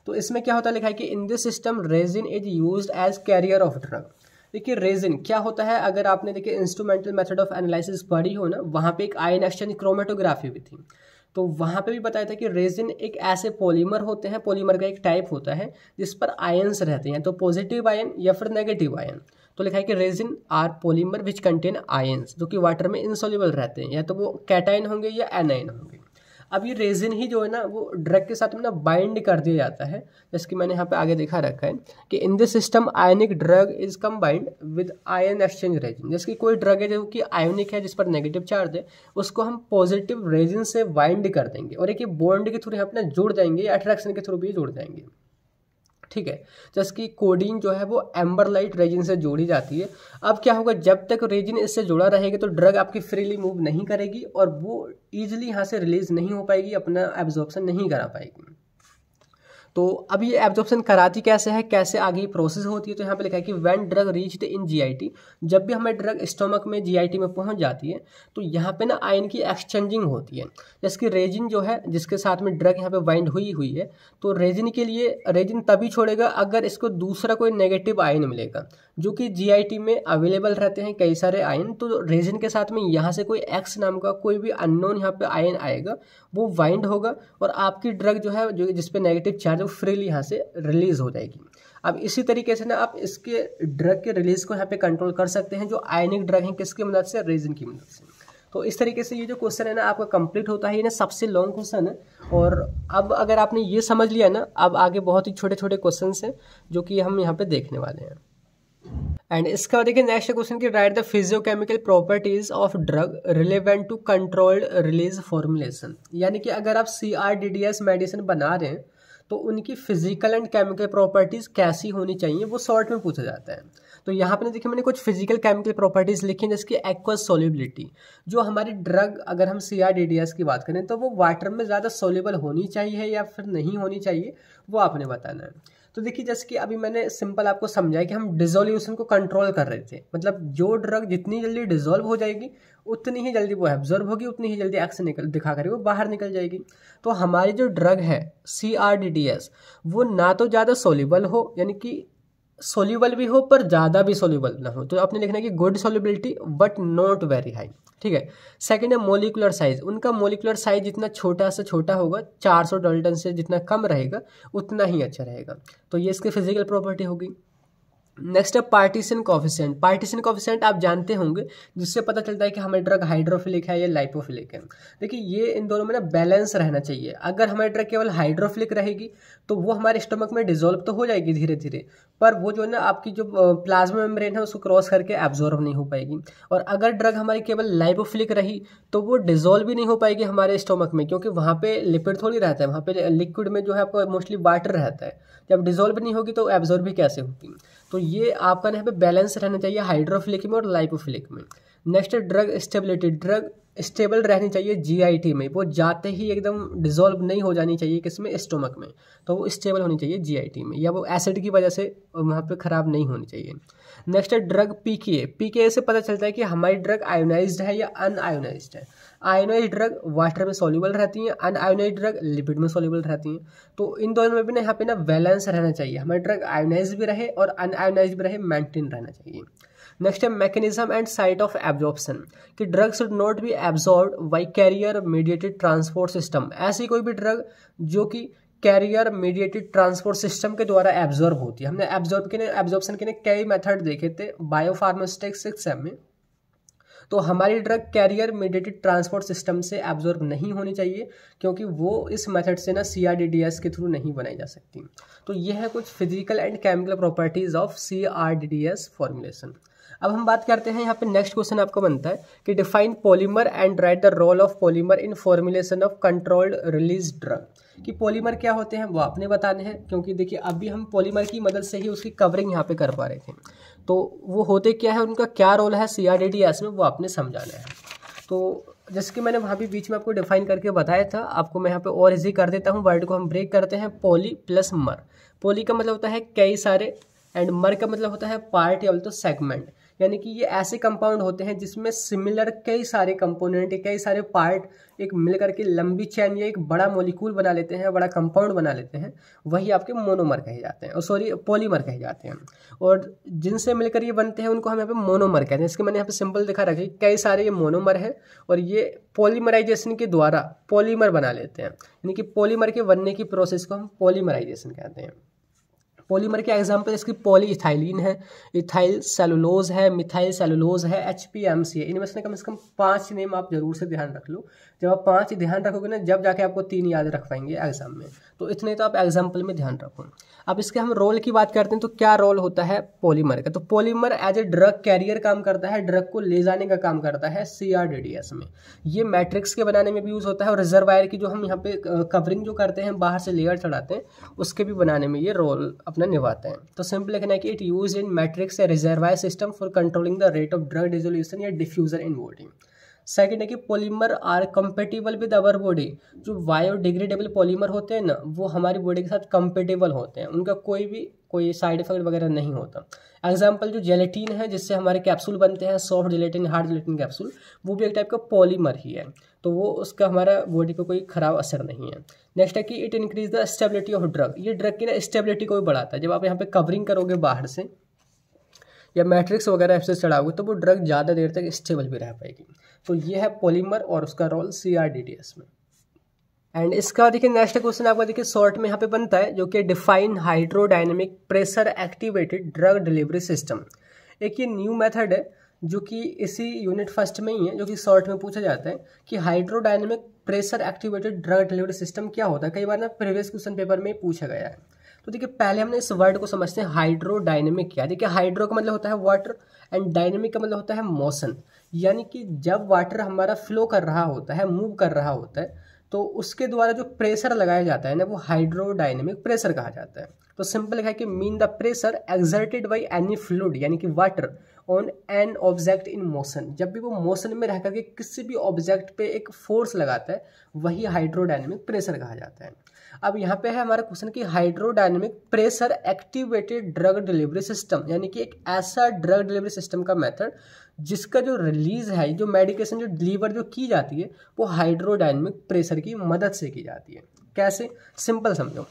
तो इसमें क्या होता है, लिखा है कि in this system resin is used as carrier of drug. देखिए रेजिन क्या होता है, अगर आपने देखिए इंस्ट्रूमेंटल मेथड ऑफ एनालिसिस पढ़ी हो ना, वहाँ पे एक आयन एक्सचेंज क्रोमेटोग्राफी भी थी, तो वहाँ पे भी बताया था कि रेजिन एक ऐसे पॉलीमर होते हैं, पॉलीमर का एक टाइप होता है जिस पर आयंस रहते हैं, तो पॉजिटिव आयन या फिर नेगेटिव आयन। तो लिखा है कि resin are polymer which contain ions, जो कि वाटर में इनसॉल्युबल रहते हैं, या तो वो कैटाइन होंगे या एनाइन होंगे। अब ये रेजिन ही जो है ना वो ड्रग के साथ में ना बाइंड कर दिया जाता है, जैसे कि मैंने यहाँ पे आगे दिखा रखा है कि in this system ionic drug is combined with ion exchange resin. जैसे कि कोई ड्रग है जो कि आयोनिक है, जिस पर नेगेटिव चार्ज है, उसको हम पॉजिटिव रेजिन से बाइंड कर देंगे और एक ये बॉन्ड के थ्रू यहाँ पे जुड़ जाएंगे या अट्रैक्शन के थ्रू भी जुड़ जाएंगे। ठीक है, जैसे कि कोडीन जो है वो एम्बरलाइट रेजिन से जोड़ी जाती है। अब क्या होगा, जब तक रेजिन इससे जुड़ा रहेगा तो ड्रग आपकी फ्रीली मूव नहीं करेगी और वो ईजिली यहाँ से रिलीज नहीं हो पाएगी, अपना एब्जॉर्प्शन नहीं करा पाएगी। तो अब ये एब्जॉर्प्शन कराती कैसे है, कैसे आगे प्रोसेस होती है, तो यहाँ पे लिखा है कि when drug reached in GIT, जब भी हमें ड्रग स्टोमक में जीआईटी में पहुंच जाती है तो यहाँ पे ना आयन की एक्सचेंजिंग होती है। जैसे कि रेजिन जो है जिसके साथ में ड्रग यहाँ पे बाइंड हुई है, तो रेजिन के लिए रेजिन तभी छोड़ेगा अगर इसको दूसरा कोई नेगेटिव आयन मिलेगा, जो कि जीआईटी में अवेलेबल रहते हैं कई सारे आयन। तो रेजिन के साथ में यहाँ से कोई एक्स नाम का कोई भी अननोन यहाँ पे आयन आएगा, वो बाइंड होगा और आपकी ड्रग जो है जो जिसपे नेगेटिव चार्ज फ्रीली यहाँ से रिलीज हो जाएगी। अब इसी तरीके से ना आप इसके ड्रग के रिलीज को यहाँ पे कंट्रोल कर सकते हैं, जो आयनिक ड्रग हैं, किसकी मदद से, रेजिन की मदद से। तो इस तरीके से ये जो क्वेश्चन है ना आपका कंप्लीट होता है, ये ना सबसे लॉन्ग क्वेश्चन है। और अब अगर आपने ये समझ लिया ना, अब आगे बहुत ही छोटे छोटे क्वेश्चन हैं जो कि हम यहाँ पे देखने वाले हैं। एंड इसका देखिए नेक्स्ट क्वेश्चन की write the physicochemical properties of drug relevant to controlled release formulation. यानी कि अगर आप CRDDS मेडिसिन बना रहे हैं तो उनकी फिजिकल एंड केमिकल प्रॉपर्टीज कैसी होनी चाहिए, वो शॉर्ट में पूछा जाता है। तो यहाँ पे देखिए मैंने कुछ फिजिकल केमिकल प्रॉपर्टीज लिखी हैं, जैसे कि एक्वस सोल्युबिलिटी। जो हमारी ड्रग, अगर हम CRDDS की बात करें तो वो वाटर में ज़्यादा सोल्यूबल होनी चाहिए या फिर नहीं होनी चाहिए, वो आपने बताना है। तो देखिए जैसे कि अभी मैंने सिंपल आपको समझाया कि हम डिसोल्यूशन को कंट्रोल कर रहे थे, मतलब जो ड्रग जितनी जल्दी डिसॉल्व हो जाएगी उतनी ही जल्दी वो एब्जॉर्ब होगी, उतनी ही जल्दी एक्शन दिखा कर वो बाहर निकल जाएगी। तो हमारी जो ड्रग है CRDDS वो ना तो ज़्यादा सोल्यूबल हो, यानी कि सोल्यूबल भी हो पर ज़्यादा भी सोल्यूबल ना हो, तो आपने लिखना है कि good solubility but not very high. ठीक है। सेकंड है मोलिकुलर साइज। उनका मोलिकुलर साइज जितना छोटा से छोटा होगा, 400 डाल्टन से जितना कम रहेगा उतना ही अच्छा रहेगा। तो ये इसकी फिजिकल प्रॉपर्टी होगी। नेक्स्ट है पार्टीशन कोफिशिएंट। पार्टीशन कोफिशिएंट आप जानते होंगे, जिससे पता चलता है कि हमारी ड्रग हाइड्रोफिलिक है या लाइपोफिलिक है। देखिए ये इन दोनों में ना बैलेंस रहना चाहिए। अगर हमारी ड्रग केवल हाइड्रोफिलिक रहेगी तो वो हमारे स्टमक में डिसॉल्व तो हो जाएगी धीरे धीरे, पर वो जो है ना आपकी जो प्लाज्मा मेम्ब्रेन है उसको क्रॉस करके एब्जॉर्ब नहीं हो पाएगी। और अगर ड्रग हमारी केवल लाइपोफिलिक रही तो वो डिसॉल्व भी नहीं हो पाएगी हमारे स्टमक में, क्योंकि वहाँ पे लिपिड थोड़ी रहता है, वहाँ पे लिक्विड में जो है आपको मोस्टली वाटर रहता है। जब डिसॉल्व नहीं होगी तो एब्जॉर्ब भी कैसे होगी। तो ये आपका यहाँ पे बैलेंस रहना चाहिए हाइड्रोफिलिक में और लाइपोफिलिक में। नेक्स्ट है ड्रग स्टेबिलिटी। ड्रग स्टेबल रहनी चाहिए जीआईटी में, वो जाते ही एकदम डिसॉल्व नहीं हो जानी चाहिए किसमें, स्टोमक में, तो वो स्टेबल होनी चाहिए जीआईटी में, या वो एसिड की वजह से वहाँ पे ख़राब नहीं होनी चाहिए। नेक्स्ट है ड्रग पीकेए। पीकेए से पता चलता है कि हमारी ड्रग आयोनाइज्ड है या अनआयोनाइज्ड है। आयोनाइज्ड ड्रग वाटर में सॉल्युबल रहती हैं, अनआयोनाइज्ड ड्रग लिपिड में सॉल्युबल रहती हैं। तो इन दोनों में भी ना यहाँ पे ना बैलेंस रहना चाहिए, हमारी ड्रग आयोनाइज्ड भी रहे और अनआयोनाइज्ड भी रहे, मेंटेन रहना चाहिए। नेक्स्ट है mechanism and site of absorption, कि drug should not be absorbed by carrier mediated transport system. ऐसी कोई भी ड्रग जो कि कैरियर मीडिएटेड ट्रांसपोर्ट सिस्टम के द्वारा एब्जॉर्ब होती है। हमने एब्जॉर्प्शन के कई मेथड देखे थे बायोफार्मास्यूटिक्स 6 में, तो हमारी drug carrier mediated transport system से एब्जॉर्ब नहीं होनी चाहिए, क्योंकि वो इस मेथड से ना CRDDS के थ्रू नहीं बनाई जा सकती। तो ये है कुछ physical and chemical properties of CRDDS formulation. अब हम बात करते हैं, यहाँ पे नेक्स्ट क्वेश्चन आपको बनता है कि define polymer and write the role of polymer in formulation of controlled release drug. कि पॉलीमर क्या होते हैं वो आपने बताने हैं, क्योंकि देखिए अभी हम पॉलीमर की मदद से ही उसकी कवरिंग यहाँ पे कर पा रहे थे। तो वो होते क्या है, उनका क्या रोल है CRDDS में, वो आपने समझाना है। तो जैसे कि मैंने वहाँ भी बीच में आपको डिफाइन करके बताया था, आपको मैं यहाँ पे और इजी कर देता हूँ। वर्ड को हम ब्रेक करते हैं, पॉली प्लस मर। पॉली का मतलब होता है कई सारे, एंड मर का मतलब होता है पार्ट या तो सेगमेंट। यानी कि ये ऐसे कंपाउंड होते हैं जिसमें सिमिलर कई सारे कंपोनेंट, कई सारे पार्ट एक मिलकर के लंबी चेन या एक बड़ा मॉलिक्यूल बना लेते हैं, बड़ा कंपाउंड बना लेते हैं। वही आपके मोनोमर कहे जाते हैं, और सॉरी पॉलीमर कहे जाते हैं। और जिनसे मिलकर ये बनते हैं उनको हम यहाँ पे मोनोमर कहते हैं। इसके मैंने यहाँ पे सिंपल दिखा रखा है, कई सारे ये मोनोमर है और ये पॉलीमराइजेशन के द्वारा पॉलीमर बना लेते हैं। यानी कि पॉलीमर के बनने की प्रोसेस को हम पॉलीमराइजेशन कहते हैं। पॉलीमर के एग्जाम्पल इसकी पॉली इथाइलिन है, इथाइल सेलुलोज है, मिथाइल सेलुलोज है, HPMC है। इनमें से कम 5 नेम आप जरूर से ध्यान रख लो। जब आप 5 ध्यान रखोगे ना, जब जाके आपको 3 याद रख पाएंगे एग्जाम में। तो इतने तो आप एग्जाम्पल में ध्यान रखो। अब इसके हम रोल की बात करते हैं, तो क्या रोल होता है पॉलीमर का। तो polymer as a drug carrier काम करता है, ड्रग को ले जाने का काम करता है CRDDS में। ये मैट्रिक्स के बनाने में भी यूज होता है, और रिजर्वायर की जो हम यहाँ पे कवरिंग जो करते हैं, बाहर से लेयर चढ़ाते हैं, उसके भी बनाने में ये रोल अपना निभाते हैं। तो सिंपल लिखना है कि इट यूज इन मैट्रिक्स या reservoir system for controlling the rate of drug dissolution या डिफ्यूजन इन बॉडी। सेकेंड है कि polymer are compatible with our body. जो बायोडिग्रेडेबल पॉलीमर होते हैं ना, वो हमारी बॉडी के साथ कंपेटेबल होते हैं, उनका कोई साइड इफेक्ट वगैरह नहीं होता। एग्जाम्पल जो जेलेटिन है, जिससे हमारे कैप्सूल बनते हैं, soft gelatin, hard gelatin capsule, वो भी एक टाइप का पॉलीमर ही है। तो वो उसका हमारा बॉडी को कोई खराब असर नहीं है। नेक्स्ट है कि it increase the stability of drug. ये ड्रग की ना स्टेबिलिटी को भी बढ़ाता है। जब आप यहाँ पे कवरिंग करोगे बाहर से या मैट्रिक्स वगैरह ऐसे चढ़ाओगे, तो वो ड्रग ज़्यादा देर तक स्टेबल भी रह पाएगी। तो ये है पॉलीमर और उसका रोल CRDDS में। एंड इसका देखिए नेक्स्ट क्वेश्चन आपका देखिए शॉर्ट में यहाँ पे बनता है, जो कि define hydrodynamic pressure activated drug delivery system. एक ये न्यू मेथड है जो कि इसी यूनिट फर्स्ट में ही है, जो कि शॉर्ट में पूछा जाता है कि hydrodynamic pressure activated drug delivery system क्या होता है। कई बार ना प्रीवियस क्वेश्चन पेपर में पूछा गया है। तो देखिए पहले हमने इस वर्ड को समझते हैं, हाइड्रोडायनेमिक क्या है। देखिए हाइड्रो का मतलब होता है वाटर, एंड डायनेमिक का मतलब होता है मोशन। यानी कि जब वाटर हमारा फ्लो कर रहा होता है, मूव कर रहा होता है, तो उसके द्वारा जो प्रेशर लगाया जाता है ना, वो हाइड्रोडायनेमिक प्रेशर कहा जाता है। तो सिंपल है कि mean the pressure exerted by any fluid यानी कि water on an object in motion. जब भी वो मोशन में रह करके किसी भी ऑब्जेक्ट पे एक फोर्स लगाता है, वही हाइड्रोडायनेमिक प्रेशर कहा जाता है। अब यहाँ पे है हमारा क्वेश्चन कि hydrodynamic pressure activated drug delivery system, यानी कि एक ऐसा ड्रग डिलीवरी सिस्टम का मेथड जिसका जो रिलीज है, जो मेडिकेशन जो डिलीवर जो की जाती है, वो हाइड्रोडायनेमिक प्रेशर की मदद से की जाती है। कैसे, सिंपल समझो।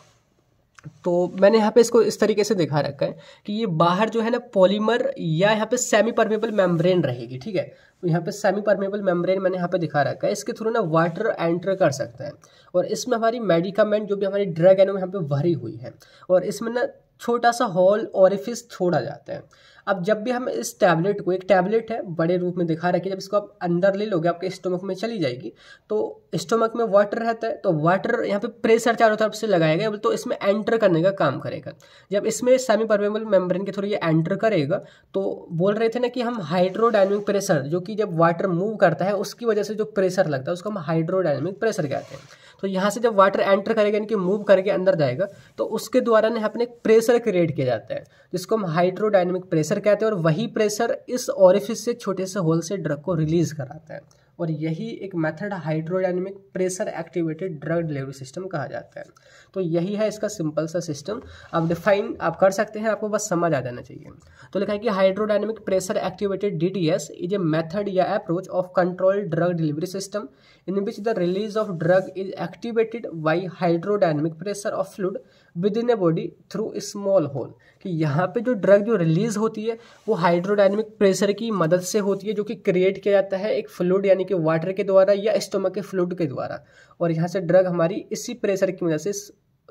तो मैंने यहाँ पे इसको इस तरीके से दिखा रखा है कि ये बाहर जो है ना पॉलीमर या यहाँ पे सेमी परमेबल मेम्ब्रेन रहेगी, ठीक है। तो यहाँ पे सेमी परमेबल मेम्ब्रेन मैंने यहाँ पे दिखा रखा है। इसके थ्रू ना वाटर एंटर कर सकता है, और इसमें हमारी मेडिकामेंट जो भी हमारी ड्रग है ना, यहाँ पे भरी हुई है, और इसमें ना छोटा सा होल ओरिफिस छोड़ा जाता है। अब जब भी हम इस टैबलेट को, एक टैबलेट है बड़े रूप में दिखा रखी है, जब इसको आप अंदर ले लोगे आपके स्टोमक में चली जाएगी, तो स्टोमक में वाटर रहता है, तो वाटर यहाँ पे प्रेशर चारों तरफ से लगाएगा, तो इसमें एंटर करने का काम करेगा। जब इसमें सेमी परमेबल मेम्ब्रेन के थ्रू ये एंटर करेगा, तो बोल रहे थे ना कि हम हाइड्रोडायनेमिक प्रेशर, जो कि जब वाटर मूव करता है उसकी वजह से जो प्रेशर लगता है उसको हम हाइड्रोडायनेमिक प्रेशर कहते हैं। तो यहाँ से जब वाटर एंटर करेगा, यानी कि मूव करके अंदर जाएगा, तो उसके द्वारा ना अपने प्रेशर क्रिएट किया जाता है, जिसको हम हाइड्रोडायनेमिक प्रेशर कहते हैं। और वही प्रेशर इस ओरिफिस से, छोटे से होल से ड्रग को रिलीज कराता है, और यही एक method hydrodynamic pressure activated drug delivery system कहा जाता है। तो यही है इसका सिंपल सा सिस्टम। आप डिफाइन आप कर सकते हैं, आपको बस समझ आ जाना चाहिए। तो लिखा है कि hydrodynamic pressure activated DDS is a method या approach of control drug delivery system in which the release of drug is activated by hydrodynamic pressure of fluid within a body through small hole. कि यहाँ पे जो ड्रग जो रिलीज होती है वो हाइड्रोडायनेमिक प्रेशर की मदद से होती है, जो कि क्रिएट किया जाता है एक फ्लूइड यानी कि वाटर के द्वारा या स्टोमक के फ्लूइड के द्वारा, और यहाँ से ड्रग हमारी इसी प्रेशर की वजह से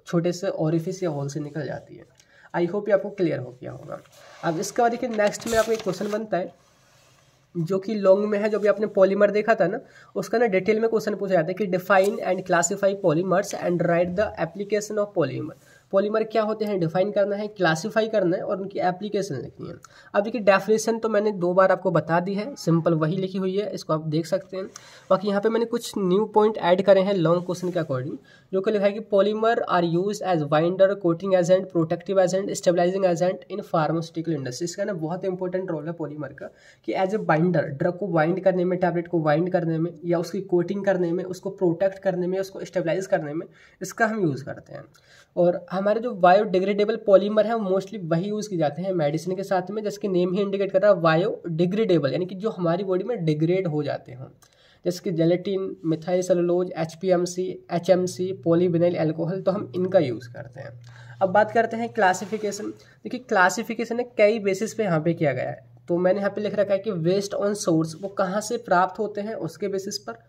छोटे से ओरिफिस या होल से निकल जाती है। आई होप ये आपको क्लियर हो गया होगा। अब इसके बाद देखिए नेक्स्ट में आपका एक क्वेश्चन बनता है जो कि लॉन्ग में है, जो भी आपने पॉलीमर देखा था ना, उसका ना डिटेल में क्वेश्चन पूछा जाता है कि define and classify polymers and write the application of polymer. Polymer क्या होते हैं डिफाइन करना है, क्लासीफाई करना है और उनकी एप्लीकेशन लिखनी है। अब देखिए डेफिनेशन तो मैंने 2 बार आपको बता दी है, सिंपल वही लिखी हुई है, इसको आप देख सकते हैं। बाकी यहाँ पे मैंने कुछ न्यू पॉइंट ऐड करे हैं लॉन्ग क्वेश्चन के अकॉर्डिंग, जो कि लिखा है कि polymer are use as binder, coating agent, protective agent, stabilising agent in pharmaceutical industry. इसका ना बहुत इंपॉर्टेंट रोल है पॉलीमर का कि एज ए बाइंडर, ड्रग को बाइंड करने में, टैबलेट को बाइंड करने में, या उसकी कोटिंग करने में, उसको प्रोटेक्ट करने में, उसको स्टेबलाइज करने में इसका हम यूज़ करते हैं। और हमारे जो बायोडिग्रेडेबल पॉलीमर है वो मोस्टली वही यूज़ किए जाते हैं मेडिसिन के साथ में, जिसके नेम ही इंडिकेट कर रहा है बायोडिग्रेडेबल, यानी कि जो हमारी बॉडी में डिग्रेड हो जाते हैं, जैसे कि gelatin, methyl cellulose, HPMC, HMC, polyvinyl alcohol, तो हम इनका यूज़ करते हैं। अब बात करते हैं क्लासिफिकेशन। देखिए क्लासिफिकेशन कई बेसिस पे यहाँ पे किया गया है, तो मैंने यहाँ पे लिख रखा है कि वेस्ट ऑन सोर्स, वो कहाँ से प्राप्त होते हैं उसके बेसिस पर,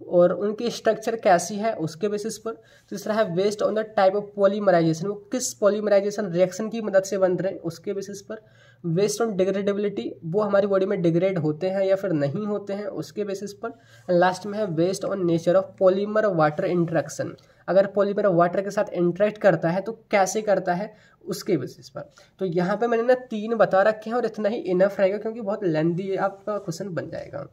और उनकी स्ट्रक्चर कैसी है उसके बेसिस पर। तीसरा है based on the type of polymerisation, वो किस पॉलीमराइजेशन रिएक्शन की मदद से बन रहे हैं उसके बेसिस पर। वेस्ट ऑन डिग्रेडेबिलिटी, वो हमारी बॉडी में डिग्रेड होते हैं या फिर नहीं होते हैं उसके बेसिस पर। एंड लास्ट में है based on nature of polymer water interaction, अगर पॉलीमर वाटर के साथ इंटरेक्ट करता है तो कैसे करता है उसके बेसिस पर। तो यहाँ पे मैंने ना 3 बता रखे हैं और इतना ही इनफ रहेगा, क्योंकि बहुत लेंथी आपका क्वेश्चन बन जाएगा।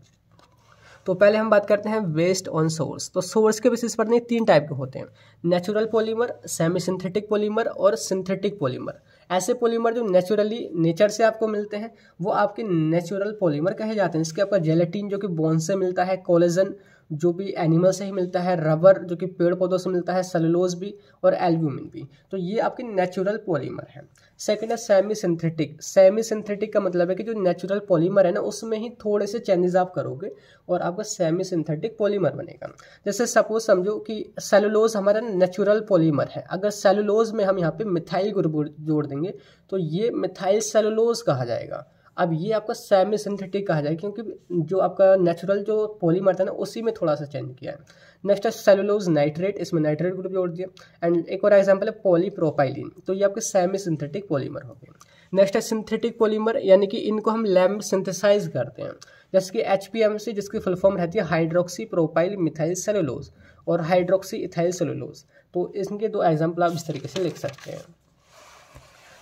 तो पहले हम बात करते हैं वेस्ट ऑन सोर्स। तो सोर्स के बेसिस पर नहीं 3 टाइप के होते हैं, natural polymer, semi synthetic polymer और सिंथेटिक पॉलीमर। ऐसे पॉलीमर जो नेचुरली नेचर से आपको मिलते हैं वो आपके नेचुरल पॉलीमर कहे जाते हैं। इसके आपका जेलेटिन जो कि बोन से मिलता है, कोलेजन जो भी एनिमल से ही मिलता है, रबर जो कि पेड़ पौधों से मिलता है, सेलुलोज भी और एल्ब्यूमिन भी, तो ये आपके नेचुरल पॉलीमर है। सेकंड है सेमी सिंथेटिक। सेमी सिंथेटिक का मतलब है कि जो नेचुरल पॉलीमर है ना उसमें ही थोड़े से चेंजेस आप करोगे और आपका सेमी सिंथेटिक पॉलीमर बनेगा। जैसे सपोज समझो कि सेलुलोज हमारा नेचुरल पॉलीमर है, अगर सेलुलोज में हम यहाँ पे मिथाइल ग्रुप जोड़ देंगे तो ये मिथाइल सेलुलोज कहा जाएगा। अब ये आपका सेमी सिंथेटिक कहा जाएगा, क्योंकि जो आपका नेचुरल जो पॉलीमर था ना उसी में थोड़ा सा चेंज किया है। नेक्स्ट है सेलुलोज नाइट्रेट, इसमें नाइट्रेट ग्रुप जोड़ दिया। एंड एक और एग्जांपल है पॉलीप्रोपाइलिन, तो ये आपके सेमी सिंथेटिक पॉलीमर हो गए। नेक्स्ट है सिंथेटिक पॉलीमर, यानी कि इनको हम लैब में सिंथेसाइज करते हैं, जैसे कि HPMC जिसकी फुल फॉर्म रहती है हाइड्रोक्सी प्रोपाइल मिथाइल सेलुलोज और हाइड्रोक्सी इथाइल सेलुलोज। तो इनके 2 एग्जाम्पल आप इस तरीके से लिख सकते हैं।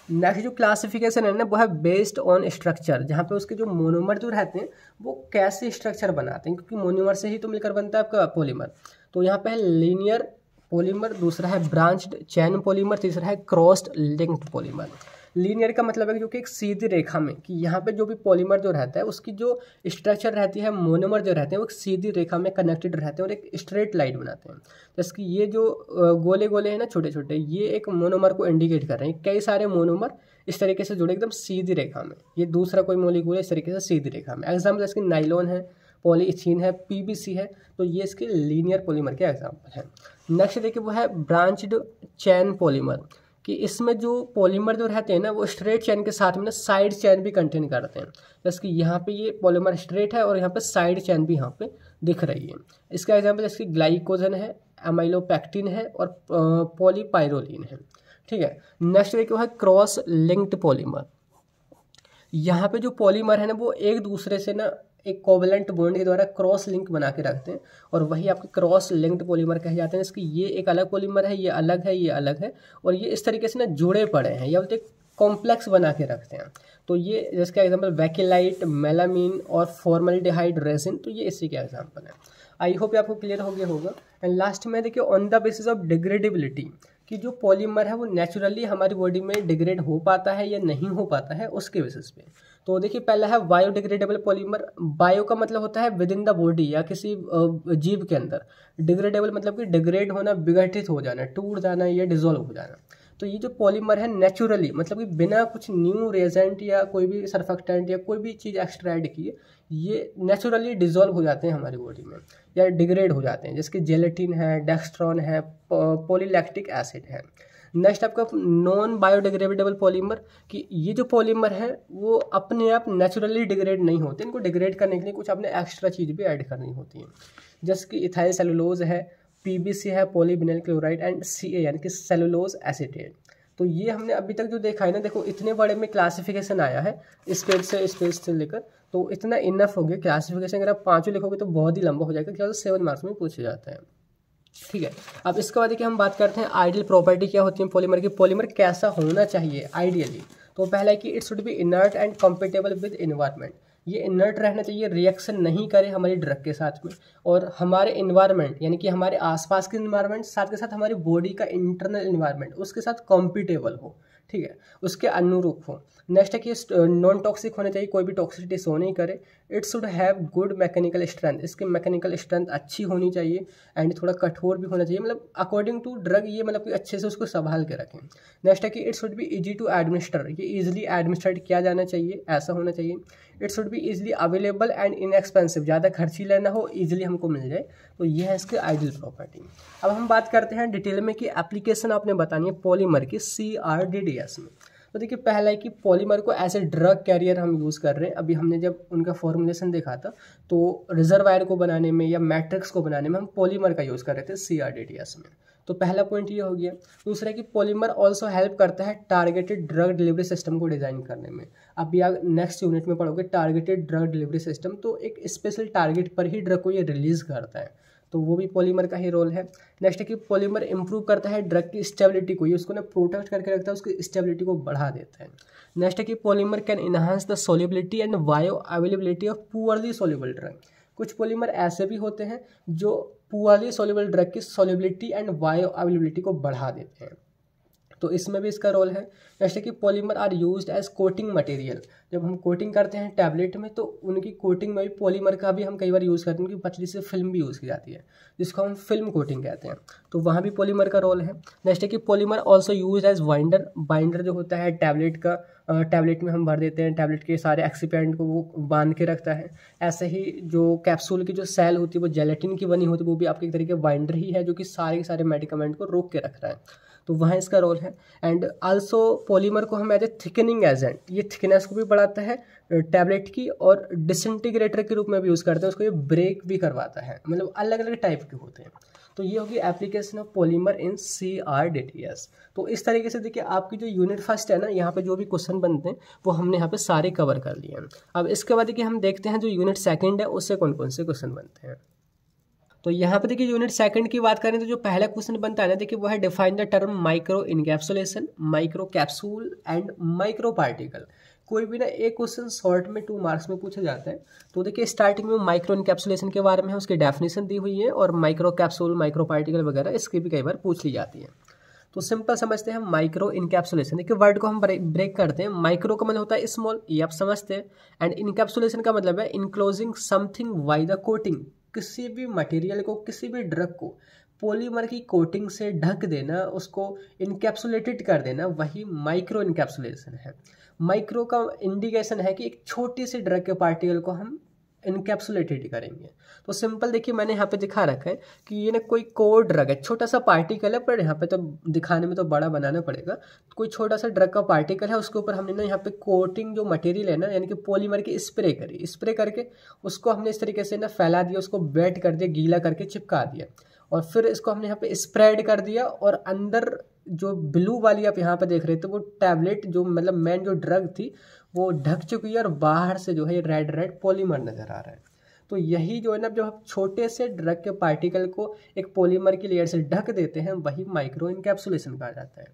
नेक्स्ट जो क्लासिफिकेशन है ना वो है बेस्ड ऑन स्ट्रक्चर, जहाँ पे उसके जो मोनोमर जो रहते हैं वो कैसे स्ट्रक्चर बनाते हैं, क्योंकि मोनोमर से ही तो मिलकर बनता है आपका पॉलीमर। तो यहाँ पे है लीनियर पॉलीमर, दूसरा है ब्रांच्ड चैन पॉलीमर, तीसरा है क्रॉस्ड लिंक्ड पॉलीमर। लीनियर का मतलब है कि जो कि एक सीधी रेखा में, कि यहाँ पे जो भी पॉलीमर जो रहता है उसकी जो स्ट्रक्चर रहती है, मोनोमर जो रहते हैं वो एक सीधी रेखा में कनेक्टेड रहते हैं और एक स्ट्रेट लाइन बनाते हैं। जैसे कि ये जो गोले गोले हैं ना छोटे छोटे, ये एक मोनोमर को इंडिकेट कर रहे हैं। कई सारे मोनोमर इस तरीके से जुड़े एकदम सीधी रेखा में, ये दूसरा कोई मॉलिक्यूल है इस तरीके से सीधी रेखा में। एग्जाम्पल जैसे कि नाइलॉन है, पॉलीइथीन है, PVC है, तो ये इसके लीनियर पॉलीमर के एग्जाम्पल है। नेक्स्ट देखिए वो है ब्रांच्ड चैन पॉलीमर, कि इसमें जो पॉलीमर जो रहते हैं ना वो स्ट्रेट चैन के साथ में ना साइड चैन भी कंटेन करते हैं। जैसे कि यहाँ पे ये पॉलीमर स्ट्रेट है और यहाँ पे साइड चैन भी यहाँ पे दिख रही है। इसका एग्जांपल जैसे कि ग्लाइकोजन है, एमाइलोपेक्टिन है और पॉलीपाइरोलिन है। ठीक है। नेक्स्ट देखिए है क्रॉस लिंक्ड पॉलीमर। यहाँ पे जो पॉलीमर है ना वो एक दूसरे से ना एक कोवलेंट बॉन्ड के द्वारा क्रॉस लिंक बना के रखते हैं और वही आपके क्रॉस लिंक्ड पॉलीमर कहे जाते हैं। इसकी ये एक अलग पॉलीमर है, ये अलग है, ये अलग है और ये इस तरीके से ना जुड़े पड़े हैं, या बोलते कॉम्प्लेक्स बना के रखते हैं। तो ये जिसका एग्जांपल वैकेलाइट, मेलामीन और फॉर्मल्डिहाइड रेजिन, तो ये इसी के एग्जांपल है। आई होप आपको क्लियर हो गया होगा। एंड लास्ट में देखिए ऑन द बेसिस ऑफ डिग्रेडेबिलिटी, कि जो पॉलीमर है वो नेचुरली हमारी बॉडी में डिग्रेड हो पाता है या नहीं हो पाता है उसके बेसिस पे। तो देखिए पहला है बायोडिग्रेडेबल पॉलीमर। बायो का मतलब होता है विद इन द बॉडी या किसी जीव के अंदर। डिग्रेडेबल मतलब कि डिग्रेड होना, विघटित हो जाना, टूट जाना या डिजोल्व हो जाना। तो ये जो पॉलीमर है नेचुरली मतलब कि बिना कुछ न्यू रिएजेंट या कोई भी सर्फेक्टेंट या कोई भी चीज़ एक्स्ट्रा ऐड किए ये नेचुरली डिजोल्व हो जाते हैं हमारी बॉडी में या डिग्रेड हो जाते हैं, जैसे जेलेटिन है, डेक्स्ट्रॉन है, पॉलीलैक्टिक एसिड है। नेक्स्ट आपका नॉन बायोडिग्रेडेबल पॉलीमर, कि ये जो पॉलीमर है वो अपने आप नेचुरली डिग्रेड नहीं होते, इनको डिग्रेड करने के लिए कुछ आपने एक्स्ट्रा चीज़ भी ऐड करनी होती है, जैसे कि इथाइल सेलुलोज है, PVC है, पॉलीविनाइल क्लोराइड एंड CA यानी कि सेलुलोज एसीटेट। तो ये हमने अभी तक जो देखा है ना, देखो इतने बड़े में क्लासिफिकेशन आया है इस पेज से लेकर, तो इतना इनफ हो गया क्लासिफिकेशन। अगर आप 5 लिखोगे तो बहुत ही लंबा हो जाएगा, क्या 7 मार्क्स में पूछे जाता है। ठीक है, अब इसके बाद देखिए हम बात करते हैं आइडियल प्रॉपर्टी क्या होती है पॉलीमर की। पॉलीमर कैसा होना चाहिए आइडियली, तो पहला है कि it should B inert and compatible with environment. ये इनर्ट रहना चाहिए, रिएक्शन नहीं करे हमारी ड्रग के साथ में, और हमारे इन्वायरमेंट यानी कि हमारे आसपास के इन्वायरमेंट साथ के साथ हमारी बॉडी का इंटरनल इन्वायरमेंट उसके साथ कॉम्पिटेबल हो, ठीक है, उसके अनुरूप हो। नेक्स्ट है कि नॉन टॉक्सिक होना चाहिए, कोई भी टॉक्सिसिटी शो नहीं करे। It should have good mechanical strength, इसकी मैकेनिकल स्ट्रेंथ अच्छी होनी चाहिए, एंड थोड़ा कठोर भी होना चाहिए, मतलब अकॉर्डिंग टू ड्रग ये मतलब कि अच्छे से उसको संभाल के रखें। नेक्स्ट है कि it should be easy to administer, ये इजीली एडमिनिस्ट्रेट किया जाना चाहिए, ऐसा होना चाहिए। It should be easily available and inexpensive, ज़्यादा खर्चीला ना हो, इजीली हमको मिल जाए, तो ये है इसके आइडियल प्रॉपर्टी। अब हम बात करते हैं डिटेल में कि एप्लीकेशन आपने बतानी है पॉलीमर की CRDDS में। तो देखिए पहला है कि पॉलीमर को एज ए ड्रग कैरियर हम यूज़ कर रहे हैं। अभी हमने जब उनका फॉर्मुलेशन देखा था तो रिजर्वायर को बनाने में या मैट्रिक्स को बनाने में हम पॉलीमर का यूज़ कर रहे थे CRDDS में। तो पहला पॉइंट ये हो गया। दूसरा कि पॉलीमर ऑल्सो हेल्प करता है टारगेटेड ड्रग डिलीवरी सिस्टम को डिज़ाइन करने में। अभी आप नेक्स्ट यूनिट में पढ़ोगे टारगेटेड ड्रग डिलीवरी सिस्टम, तो एक स्पेशल टारगेट पर ही ड्रग को ये रिलीज़ करता है, तो वो भी पॉलीमर का ही रोल है। नेक्स्ट है कि पॉलीमर इंप्रूव करता है ड्रग की स्टेबिलिटी को, ये उसको ना प्रोटेक्ट करके रखता है, उसकी स्टेबिलिटी को बढ़ा देता है। नेक्स्ट है कि polymer can enhance the solubility and bio availability of poorly soluble drug. कुछ पॉलीमर ऐसे भी होते हैं जो पुअरली सोल्यूबल ड्रग की सोल्युबिलिटी एंड बायो अवेलेबिलिटी को बढ़ा देते हैं, तो इसमें भी इसका रोल है। नेक्स्ट है कि polymer are used as coating material, जब हम कोटिंग करते हैं टैबलेट में तो उनकी कोटिंग में भी पॉलीमर का भी हम कई बार यूज़ करते हैं, उनकी पतली से फिल्म भी यूज़ की जाती है जिसको हम फिल्म कोटिंग कहते हैं, तो वहाँ भी पॉलीमर का रोल है। नेक्स्ट है कि polymer also use as binder, binder जो होता है टैबलेट का, टैबलेट में हम भर देते हैं, टैबलेट के सारे एक्सिपेंट को वो बांध के रखता है। ऐसे ही जो कैप्सूल की जो सेल होती है वो जेलेटिन की बनी होती है, वो भी आपके एक तरीके बाइंडर ही है जो कि सारे के सारे मेडिकामेंट को रोक के रख रहा है, तो वहाँ इसका रोल है। एंड आल्सो पॉलीमर को हम एज ए थिकनिंग एजेंट, ये थिकनेस को भी बढ़ाता है टैबलेट की, और डिसइंटीग्रेटर के रूप में भी यूज़ करते हैं, उसको ये ब्रेक भी करवाता है, मतलब अलग अलग टाइप के होते हैं। तो ये होगी application of polymer in CRDDS। तो इस तरीके से देखिए आपकी जो यूनिट फर्स्ट है ना, यहाँ पे जो भी क्वेश्चन बनते हैं वो हमने यहाँ पे सारे कवर कर लिए हैं। अब इसके बाद देखिए हम देखते हैं जो यूनिट सेकंड है उससे कौन कौन से क्वेश्चन बनते हैं। तो यहाँ पे देखिए यूनिट सेकंड की बात करें तो जो पहला क्वेश्चन बनता है ना, देखिए वो है define the term micro encapsulation, micro capsule and micro particle. कोई भी ना एक क्वेश्चन शॉर्ट में 2 मार्क्स में पूछा जाता है। तो देखिए स्टार्टिंग में माइक्रो इनकैप्सुलेशन के बारे में है, उसकी डेफिनेशन दी हुई है, और माइक्रो कैप्सूल, माइक्रो पार्टिकल वगैरह इसकी भी कई बार पूछ ली जाती है। तो सिंपल समझते हैं माइक्रो इनकैप्सुलेशन। देखिए वर्ड को हम ब्रेक करते हैं। माइक्रो का मतलब होता है स्मॉल, ये आप समझते हैं, एंड इनकैप्सुलेशन का मतलब है enclosing something by the coating, किसी भी मटेरियल को, किसी भी ड्रग को पॉलीमर की कोटिंग से ढक देना, उसको इनकैप्सुलेटेड कर देना, वही माइक्रो इनकैप्सुलेशन है। माइक्रो का इंडिकेशन है कि एक छोटी सी ड्रग के पार्टिकल को हम इनकैप्सुलेटेड करेंगे। तो सिंपल देखिए मैंने यहाँ पे दिखा रखा है कि ये ना कोई कोर ड्रग है, छोटा सा पार्टिकल है, पर यहाँ पे तो दिखाने में तो बड़ा बनाना पड़ेगा। कोई छोटा सा ड्रग का पार्टिकल है, उसके ऊपर हमने ना यहाँ पे कोटिंग जो मटेरियल है ना, यानी कि पॉलीमर की स्प्रे करी, स्प्रे करके उसको हमने इस तरीके से ना फैला दिया, उसको वेट कर दिया, गीला करके चिपका दिया, और फिर इसको हमने यहाँ पे स्प्रेड कर दिया, और अंदर जो ब्लू वाली आप यहाँ पे देख रहे थे वो टैबलेट जो मतलब मेन जो ड्रग थी वो ढक चुकी है, और बाहर से जो है रेड रेड पॉलीमर नज़र आ रहा है। तो यही जो है ना, जब हम छोटे से ड्रग के पार्टिकल को एक पॉलीमर की लेयर से ढक देते हैं, वही माइक्रो इनकैप्सुलेशन कहा जाता है।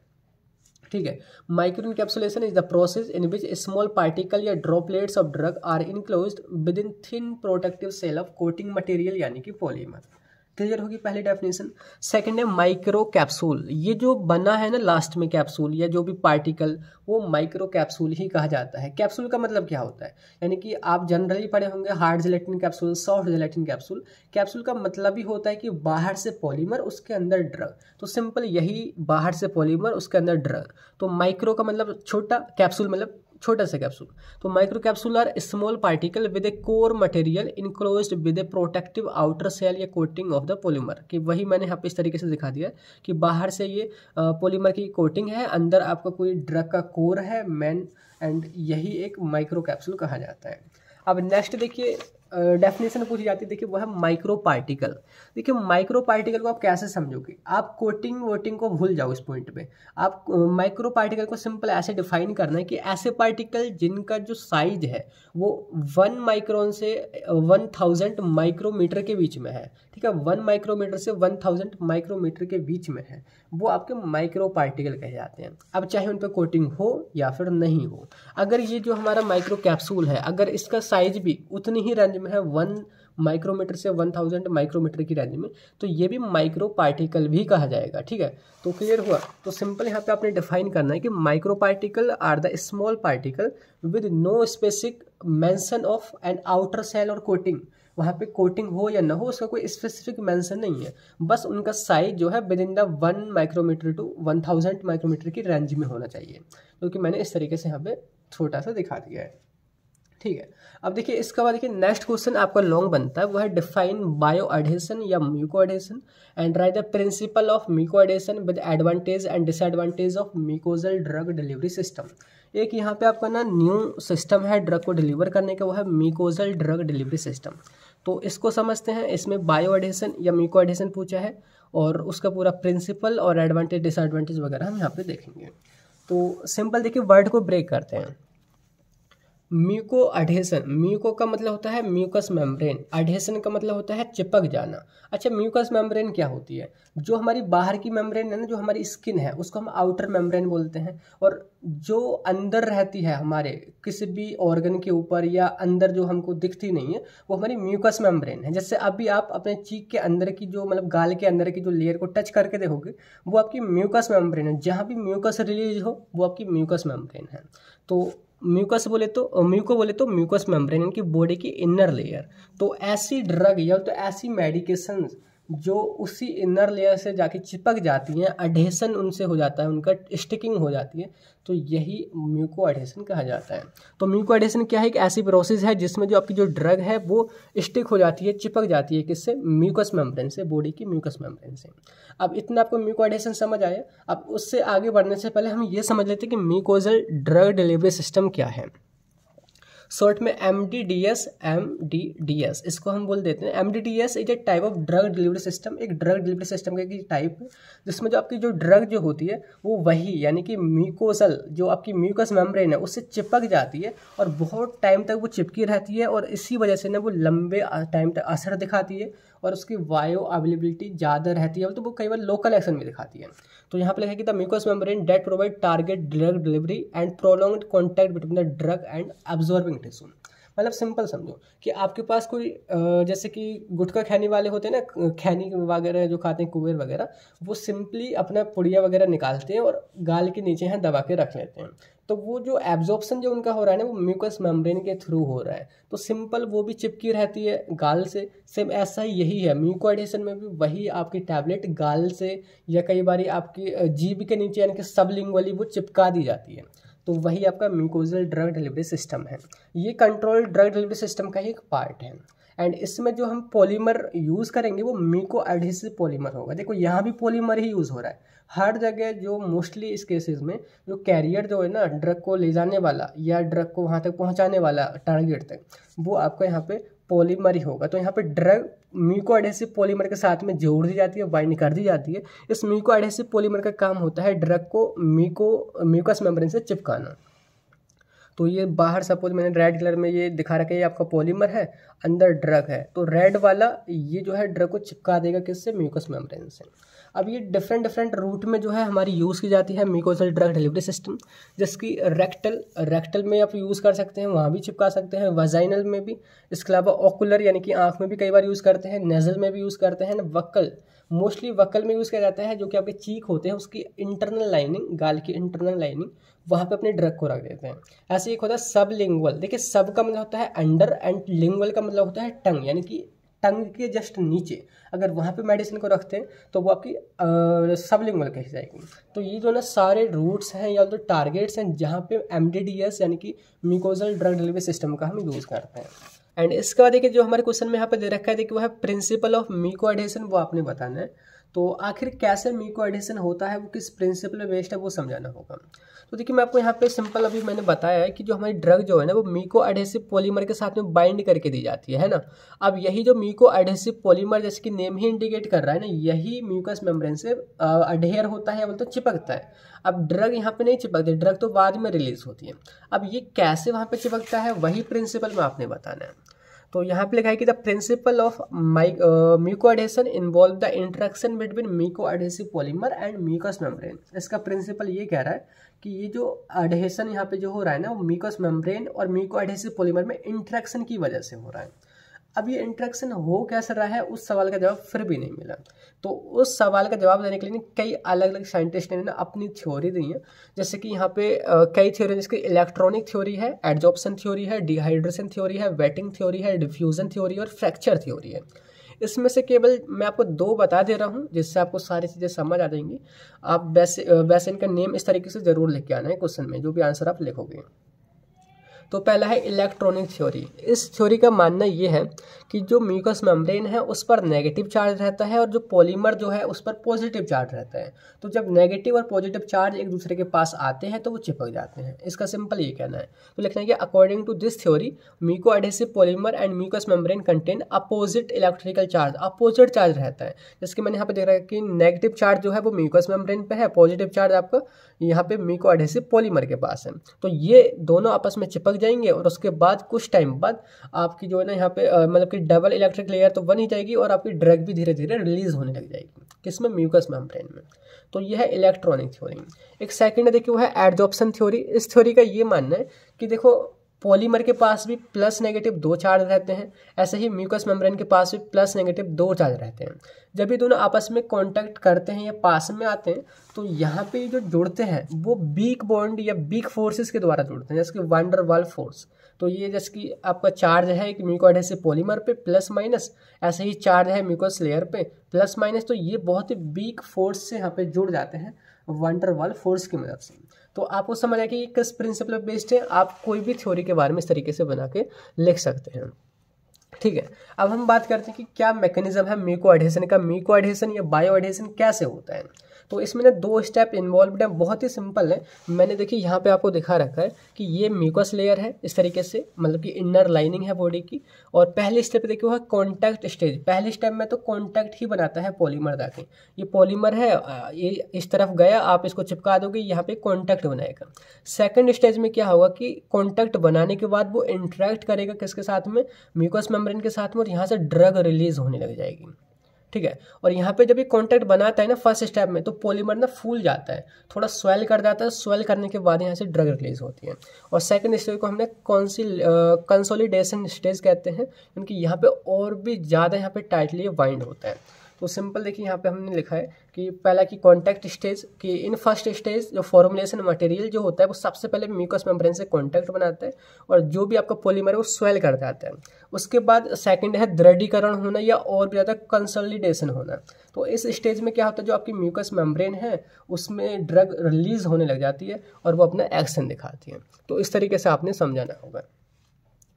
ठीक है, micro encapsulation is the process in which small particle या droplets of drug are enclosed within thin protective shell of coating material यानी कि पॉलीमर। क्लियर होगी पहली डेफिनेशन। सेकंड है माइक्रो कैप्सूल, ये जो बना है ना लास्ट में कैप्सूल या जो भी पार्टिकल, वो माइक्रो कैप्सूल ही कहा जाता है। कैप्सूल का मतलब क्या होता है, यानी कि आप जनरली पढ़े होंगे hard gelatin capsule, soft gelatin capsule. Capsule का मतलब ही होता है कि बाहर से पॉलीमर, उसके अंदर ड्रग। तो सिंपल यही, बाहर से पॉलीमर, उसके अंदर ड्रग। तो माइक्रो का मतलब छोटा, कैप्सूल मतलब छोटा सा कैप्सूल। तो micro capsule are small particle with a core material enclosed with a protective outer shell या कोटिंग ऑफ द पॉलीमर। कि वही मैंने यहाँ पे इस तरीके से दिखा दिया कि बाहर से ये पॉलीमर की कोटिंग है, अंदर आपका कोई ड्रग का कोर है मेन, एंड यही एक माइक्रो कैप्सूल कहा जाता है। अब नेक्स्ट देखिए डेफिनेशन पूछी जाती है, देखिए वो है माइक्रो पार्टिकल। देखिए माइक्रो पार्टिकल को आप कैसे समझोगे, आप कोटिंग वोटिंग को भूल जाओ इस पॉइंट पे। आप माइक्रो पार्टिकल को सिंपल ऐसे डिफाइन करना है कि ऐसे पार्टिकल जिनका जो साइज है वो 1 माइक्रोन से 1000 माइक्रोमीटर के बीच में है, ठीक है, 1 माइक्रोमीटर से 1000 माइक्रोमीटर के बीच में है, वो आपके माइक्रो पार्टिकल कहे जाते हैं। अब चाहे उन पर कोटिंग हो या फिर नहीं हो, अगर ये जो हमारा माइक्रो कैप्सूल है अगर इसका साइज भी उतनी ही रेंज में है 1 माइक्रोमीटर से 1000 माइक्रोमीटर की रेंज में, तो ये भी माइक्रो पार्टिकल भी कहा जाएगा, ठीक है। तो क्लियर हुआ। तो सिंपल यहाँ पे आपने डिफाइन करना है कि micro particle are the small particle with no specific mention of an outer shell और कोटिंग। वहाँ पे कोटिंग हो या ना हो उसका कोई स्पेसिफिक मेंशन नहीं है, बस उनका साइज जो है within the 1 micrometer to 1000 micrometer की रेंज में होना चाहिए, क्योंकि मैंने इस तरीके से यहाँ पे छोटा सा दिखा दिया है, ठीक है। अब देखिए इसके बाद देखिए नेक्स्ट क्वेश्चन आपका लॉन्ग बनता है, वो है डिफाइन बायो एडहेशन या muco adhesion and write the principle of muco adhesion with advantage and disadvantage of mucosal drug delivery system. एक यहाँ पे आपका ना न्यू सिस्टम है ड्रग को डिलीवर करने का, वो है म्यूकोजल ड्रग डिलीवरी सिस्टम। तो इसको समझते हैं, इसमें बायो एडहेशन या म्यूको एडहेशन पूछा है और उसका पूरा प्रिंसिपल और एडवांटेज डिसएडवांटेज वगैरह हम यहाँ पे देखेंगे। तो सिंपल देखिए वर्ड को ब्रेक करते हैं। म्यूको अडहेशन, म्यूको का मतलब होता है म्यूकस मेम्ब्रेन, अडहेशन का मतलब होता है चिपक जाना। अच्छा म्यूकस मेम्ब्रेन क्या होती है, जो हमारी बाहर की मेम्ब्रेन है ना, जो हमारी स्किन है उसको हम आउटर मेम्ब्रेन बोलते हैं, और जो अंदर रहती है हमारे किसी भी ऑर्गन के ऊपर या अंदर जो हमको दिखती नहीं है वो हमारी म्यूकस मेम्ब्रेन है। जैसे अभी आप अपने चीक के अंदर की जो मतलब गाल के अंदर की जो लेयर को टच करके देखोगे वो आपकी म्यूकस मेम्ब्रेन है, जहाँ भी म्यूकस रिलीज हो वो आपकी म्यूकस मेम्ब्रेन है। तो म्यूकस बोले तो म्यूको बोले तो म्यूकस मेम्ब्रेन इनकी बॉडी की इनर लेयर। तो ऐसी ड्रग या तो ऐसी मेडिकेशन जो उसी इनर लेयर से जाके चिपक जाती हैं, अडहेशन उनसे हो जाता है, उनका स्टिकिंग हो जाती है, तो यही म्यूको अडहेशन कहा जाता है। तो म्यूको अडहेशन क्या है, एक ऐसी प्रोसेस है जिसमें जो आपकी जो ड्रग है वो स्टिक हो जाती है, चिपक जाती है, किससे, म्यूकस मेम्ब्रेन से, बॉडी की म्यूकस मेम्ब्रेन से। अब इतना आपको म्यूको अडहेशन समझ आया। अब उससे आगे बढ़ने से पहले हम ये समझ लेते हैं कि म्यूकोजल ड्रग डिलीवरी सिस्टम क्या है। शॉर्ट में MDDS इसको हम बोल देते हैं। MDDS is a type of drug delivery system, एक ड्रग डिलीवरी सिस्टम का टाइप है जिसमें जो आपकी जो ड्रग जो होती है वो वही यानी कि म्यूकोसल जो आपकी म्यूकस मेम्ब्रेन है उससे चिपक जाती है और बहुत टाइम तक वो चिपकी रहती है, और इसी वजह से ना वो लंबे टाइम तक असर दिखाती है और उसकी वायो अवेलेबिलिटी ज़्यादा रहती है, तो वो कई बार लोकल एक्शन में दिखाती है। तो यहाँ पे लिखा है कि the mucus membrane that provide target drug delivery and prolonged contact between the drug and absorbing tissue. मतलब सिंपल समझो कि आपके पास कोई जैसे कि गुटखा खैनी वाले होते हैं ना, खैनी वगैरह जो खाते हैं कुबेर वगैरह, वो सिंपली अपना पुड़िया वगैरह निकालते हैं और गाल के नीचे यहाँ दबा के रख लेते हैं। तो वो जो एब्जॉर्प्शन जो उनका हो रहा है ना वो म्यूकस मेम्ब्रेन के थ्रू हो रहा है, तो सिंपल वो भी चिपकी रहती है गाल से। सेम ऐसा ही यही है म्यूको एडहेशन में भी, वही आपकी टैबलेट गाल से या कई बार आपकी जीभ के नीचे यानी कि सबलिंगुअली वो चिपका दी जाती है। तो वही आपका म्यूकोजल ड्रग डिलीवरी सिस्टम है। ये कंट्रोल ड्रग डिलीवरी सिस्टम का ही एक पार्ट है। एंड इसमें जो हम पॉलीमर यूज़ करेंगे वो म्यूको एडहेसिव पॉलीमर होगा। देखो यहाँ भी पॉलीमर ही यूज़ हो रहा है हर जगह, जो मोस्टली इस केसेस में जो कैरियर जो है ना ड्रग को ले जाने वाला या ड्रग को वहाँ तक पहुँचाने वाला टारगेट तक, वो आपका यहाँ पे पॉलीमर ही होगा। तो यहाँ पे ड्रग म्यूको एडहेसिव पॉलीमर के साथ में जोड़ दी जाती है, बाइंड कर दी जाती है। इस म्यूको एडहेसिव पॉलीमर का काम होता है ड्रग को म्यूकस मेम्ब्रेन से चिपकाना। तो ये बाहर सपोज मैंने रेड कलर में ये दिखा रखा है, ये आपका पॉलीमर है, अंदर ड्रग है, तो रेड वाला ये जो है ड्रग को चिपका देगा किससे, म्यूकस मेम्ब्रेन से। अब ये डिफरेंट रूट में जो है हमारी यूज़ की जाती है म्यूकोजल ड्रग डिलीवरी सिस्टम, जिसकी रेक्टल में आप यूज़ कर सकते हैं, वहाँ भी चिपका सकते हैं, वजाइनल में भी, इसके अलावा ऑकुलर यानी कि आँख में भी कई बार यूज़ करते हैं, नेजल में भी यूज़ करते हैं, वक्कल मोस्टली वक्कल में यूज़ किया जाता है, जो कि आपके चीक होते हैं उसकी इंटरनल लाइनिंग, गाल की इंटरनल लाइनिंग, वहाँ पे अपने ड्रग को रख देते हैं। ऐसे एक होता है सब लिंगुअल। देखिए सब का मतलब होता है अंडर एंड लिंगुअल का मतलब होता है टंग, यानी कि टंग के जस्ट नीचे अगर वहाँ पे मेडिसिन को रखते हैं तो वो आपकी सबलिंगुअल कही जाएगी। तो ये जो ना सारे रूट्स हैं या तो टारगेट्स हैं जहाँ पे MDDS यानी कि म्यूकोजल ड्रग डिलीवरी सिस्टम का हम यूज़ करते हैं। एंड इसके बाद देखिए जो हमारे क्वेश्चन में यहाँ पे दे रखा है, देखिए वो है प्रिंसिपल ऑफ म्यूको एडहेशन, वो आपने बताना है। तो आखिर कैसे म्यूको एडिशन होता है, वो किस प्रिंसिपल पे बेस्ड है, वो समझाना होगा। तो देखिए मैं आपको यहाँ पे सिंपल अभी मैंने बताया है कि जो हमारी ड्रग जो है ना वो म्यूको एडहेसिव पॉलीमर के साथ में बाइंड करके दी जाती है ना। अब यही जो म्यूको एडहेसिव पॉलीमर जैसे कि नेम ही इंडिकेट कर रहा है ना, यही म्यूकस मेम्ब्रेन से अडहेयर होता है, मतलब चिपकता है। अब ड्रग यहाँ पे नहीं चिपकती, ड्रग तो बाद में रिलीज होती है। अब ये कैसे वहाँ पे चिपकता है वही प्रिंसिपल में आपने बताना है। तो यहाँ पे लिखा है कि the principle of muco adhesion involve the interaction between muco adhesive polymer and mucus membrane. इसका प्रिंसिपल ये कह रहा है कि ये जो एडहेशन यहाँ पे जो हो रहा है ना वो म्यूकस मेम्ब्रेन और म्यूको एडहेसिव पॉलीमर में इंटरेक्शन की वजह से हो रहा है। अब ये इंटरेक्शन हो कैसे रहा है, उस सवाल का जवाब फिर भी नहीं मिला। तो उस सवाल का जवाब देने के लिए कई अलग अलग साइंटिस्ट ने ना अपनी थ्योरी दी है। जैसे कि यहाँ पे कई थ्योरी, जिसकी इलेक्ट्रॉनिक थ्योरी है, एडजॉर्प्शन थ्योरी है, डिहाइड्रेशन थ्योरी है, वेटिंग थ्योरी है, डिफ्यूजन थ्योरी और फ्रैक्चर थ्योरी है। इसमें से केवल मैं आपको 2 बता दे रहा हूँ जिससे आपको सारी चीज़ें समझ आ जाएंगी। आप वैसे इनका नेम इस तरीके से ज़रूर लिख के आना है क्वेश्चन में, जो भी आंसर आप लिखोगे। तो पहला है इलेक्ट्रॉनिक थ्योरी। इस थ्योरी का मानना ये है कि जो म्यूकस मेम्ब्रेन है उस पर नेगेटिव चार्ज रहता है और जो पॉलीमर जो है उस पर पॉजिटिव चार्ज रहता है। तो जब नेगेटिव और पॉजिटिव चार्ज एक दूसरे के पास आते हैं तो वो चिपक जाते हैं। इसका सिंपल ये कहना है। तो लिखना है कि according to this theory muco adhesive polymer and mucus membrane contain opposite electrical charge. Opposite charge रहता है, जैसे कि मैंने यहाँ पे देख रहा है कि नेगेटिव चार्ज जो है वो म्यूकस मेम्ब्रेन पे है, पॉजिटिव चार्ज आपका यहाँ पे म्यूको एडहेसिव पॉलीमर के पास है। तो ये दोनों आपस में चिपक जाएंगे और उसके बाद कुछ टाइम बाद आपकी जो है ना यहाँ पे मतलब कि डबल इलेक्ट्रिक लेयर तो बन ही जाएगी और आपकी ड्रग भी धीरे धीरे रिलीज होने लग जाएगी। किसमें? म्यूकस मेम्ब्रेन में। तो यह है इलेक्ट्रॉनिक थ्योरी। एक सेकंड है देखिए वो है एडजॉर्प्शन थ्योरी। इस थ्योरी का ये मानना है कि देखो पॉलीमर के पास भी प्लस नेगेटिव 2 चार्ज रहते हैं, ऐसे ही म्यूकस मेम्ब्रेन के पास भी प्लस नेगेटिव 2 चार्ज रहते हैं। जब ये दोनों आपस में कांटेक्ट करते हैं या पास में आते हैं तो यहाँ पे जो जुड़ते हैं वो वीक बॉन्ड या वीक फोर्सेस के द्वारा जुड़ते हैं, जैसे कि वैन डर वाल्स फोर्स। तो ये जैसे कि आपका चार्ज है एक म्यूको एडहेसिव पॉलीमर पे प्लस माइनस, ऐसे ही चार्ज है म्यूकस लेयर पे प्लस माइनस। तो ये बहुत ही वीक फोर्स से यहाँ पे जुड़ जाते हैं वैन डर वाल्स फोर्स की मदद से। तो आपको समझ आया कि ये किस प्रिंसिपल पे बेस्ड है। आप कोई भी थ्योरी के बारे में इस तरीके से बना के लिख सकते हैं। ठीक है, अब हम बात करते हैं कि क्या मैकेनिज्म है म्यूको एडहेशन का। म्यूको एडहेशन या बायो एडहेशन कैसे होता है। तो इसमें ना 2 स्टेप इन्वॉल्वड है, बहुत ही सिंपल है। मैंने देखिए यहाँ पे आपको दिखा रखा है कि ये म्यूकस लेयर है इस तरीके से, मतलब कि इनर लाइनिंग है बॉडी की। और पहले स्टेप देखिए वो है कॉन्टैक्ट स्टेज। पहले स्टेप में तो कॉन्टैक्ट ही बनाता है पॉलीमर जाके। ये पॉलीमर है, ये इस तरफ गया, आप इसको चिपका दोगे, यहाँ पे कॉन्टैक्ट बनाएगा। सेकंड स्टेज में क्या होगा कि कॉन्टैक्ट बनाने के बाद वो इंटरेक्ट करेगा किसके साथ में? म्यूकस मेम्ब्रेन के साथ में, और यहाँ से ड्रग रिलीज होने लग जाएगी। ठीक है, और यहाँ पे जब ये कॉन्टैक्ट बनाता है ना फर्स्ट स्टेप में, तो पॉलीमर ना फूल जाता है, थोड़ा स्वेल कर जाता है। स्वेल करने के बाद यहाँ से ड्रग रिलीज होती है। और सेकंड स्टेज को हमने कंसोलिडेशन स्टेज कहते हैं, क्योंकि यहाँ पे और भी ज़्यादा यहाँ पे टाइटली बाइंड होता है। तो सिंपल देखिए यहाँ पे हमने लिखा है कि पहला की कॉन्टैक्ट स्टेज, कि इन फर्स्ट स्टेज जो फॉर्मुलेशन मटेरियल जो होता है वो सबसे पहले म्यूकस मेम्ब्रेन से कॉन्टैक्ट बनाता है और जो भी आपका पॉलीमर है वो स्वेल कर जाता है। उसके बाद सेकंड है दृढ़ीकरण होना या और भी ज़्यादा कंसोलिडेशन होना। तो इस स्टेज में क्या होता है, जो आपकी म्यूकस मेम्ब्रेन है उसमें ड्रग रिलीज होने लग जाती है और वो अपना एक्शन दिखाती है। तो इस तरीके से आपने समझाना होगा।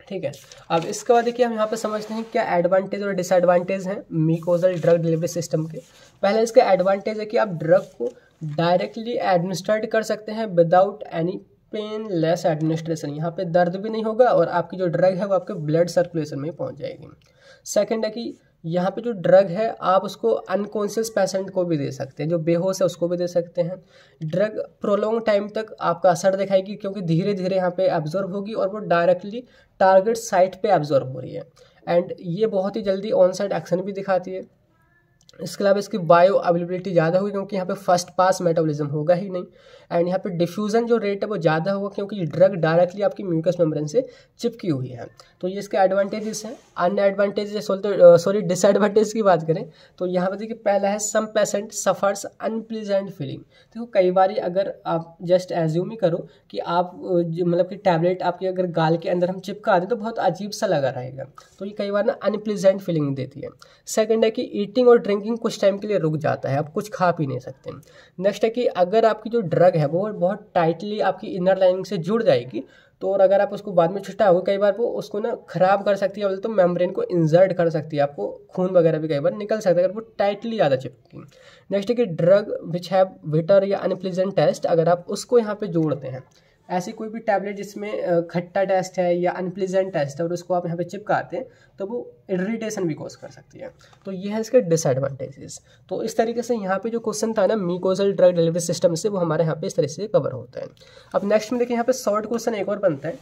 ठीक है, अब इसके बाद देखिए हम यहाँ पे समझते हैं क्या एडवांटेज और डिसएडवांटेज हैं म्यूकोजल ड्रग डिलीवरी सिस्टम के। पहले इसका एडवांटेज है कि आप ड्रग को डायरेक्टली एडमिनिस्ट्रेट कर सकते हैं without any painless administration. यहाँ पे दर्द भी नहीं होगा और आपकी जो ड्रग है वो आपके ब्लड सर्कुलेशन में पहुँच जाएगी। सेकेंड है कि यहाँ पे जो ड्रग है आप उसको अनकॉन्शियस पेशेंट को भी दे सकते हैं, जो बेहोश है उसको भी दे सकते हैं। ड्रग प्रोलॉन्ग टाइम तक आपका असर दिखाएगी, क्योंकि धीरे धीरे यहाँ पे एब्जॉर्ब होगी और वो डायरेक्टली टारगेट साइट पे एब्जॉर्ब हो रही है। एंड ये बहुत ही जल्दी ऑन साइट एक्शन भी दिखाती है। इसके अलावा इसकी बायो अवेलेबिलिटी ज़्यादा होगी, क्योंकि यहाँ पे फर्स्ट पास मेटाबॉलिज्म होगा ही नहीं। एंड यहाँ पे डिफ्यूज़न जो रेट है वो ज़्यादा होगा, क्योंकि ड्रग डायरेक्टली आपकी म्यूकस मेम्ब्रेन से चिपकी हुई है। तो ये इसके एडवांटेजेस हैं। अनएडवांटेजेस डिसएडवांटेज की बात करें तो यहाँ पर देखिए पहला है some patient suffers unpleasant feeling. देखो कई बार अगर आप जस्ट एज्यूम ही करो कि आप मतलब कि टैबलेट आपके अगर गाल के अंदर हम चिपका दें तो बहुत अजीब सा लगा रहेगा, तो ये कई बार ना अनप्लीजेंट फीलिंग देती है। सेकेंड है कि ईटिंग और ड्रिंकिंग कुछ टाइम के लिए रुक जाता है, आप कुछ खा पी नहीं सकते। नेक्स्ट है कि अगर आपकी जो ड्रग है वो बहुत टाइटली आपकी इनर लाइनिंग से जुड़ जाएगी तो और अगर आप उसको बाद में छुटाओगे कई बार वो उसको ना खराब कर सकती है, तो मेम्ब्रेन को इंजर्ट कर सकती है, आपको खून वगैरह भी कई बार निकल सकता है अगर वो टाइटली ज़्यादा चिपकी। नेक्स्ट है कि ड्रग विच हैव बिटर या अनप्लीजेंट टेस्ट, अगर आप उसको यहाँ पे जोड़ते हैं, ऐसी कोई भी टैबलेट जिसमें खट्टा टेस्ट है या अनप्लीजेंट टेस्ट है और उसको आप यहाँ पे चिपकाते हैं तो वो इरिटेशन भी कॉज कर सकती है। तो ये है इसके डिसएडवांटेजेस। तो इस तरीके से यहाँ पे जो क्वेश्चन था ना म्यूकोजल ड्रग डिलीवरी सिस्टम से, वो हमारे यहाँ पे इस तरह से कवर होता है। अब नेक्स्ट में देखिए यहाँ पे शॉर्ट क्वेश्चन एक और बनता है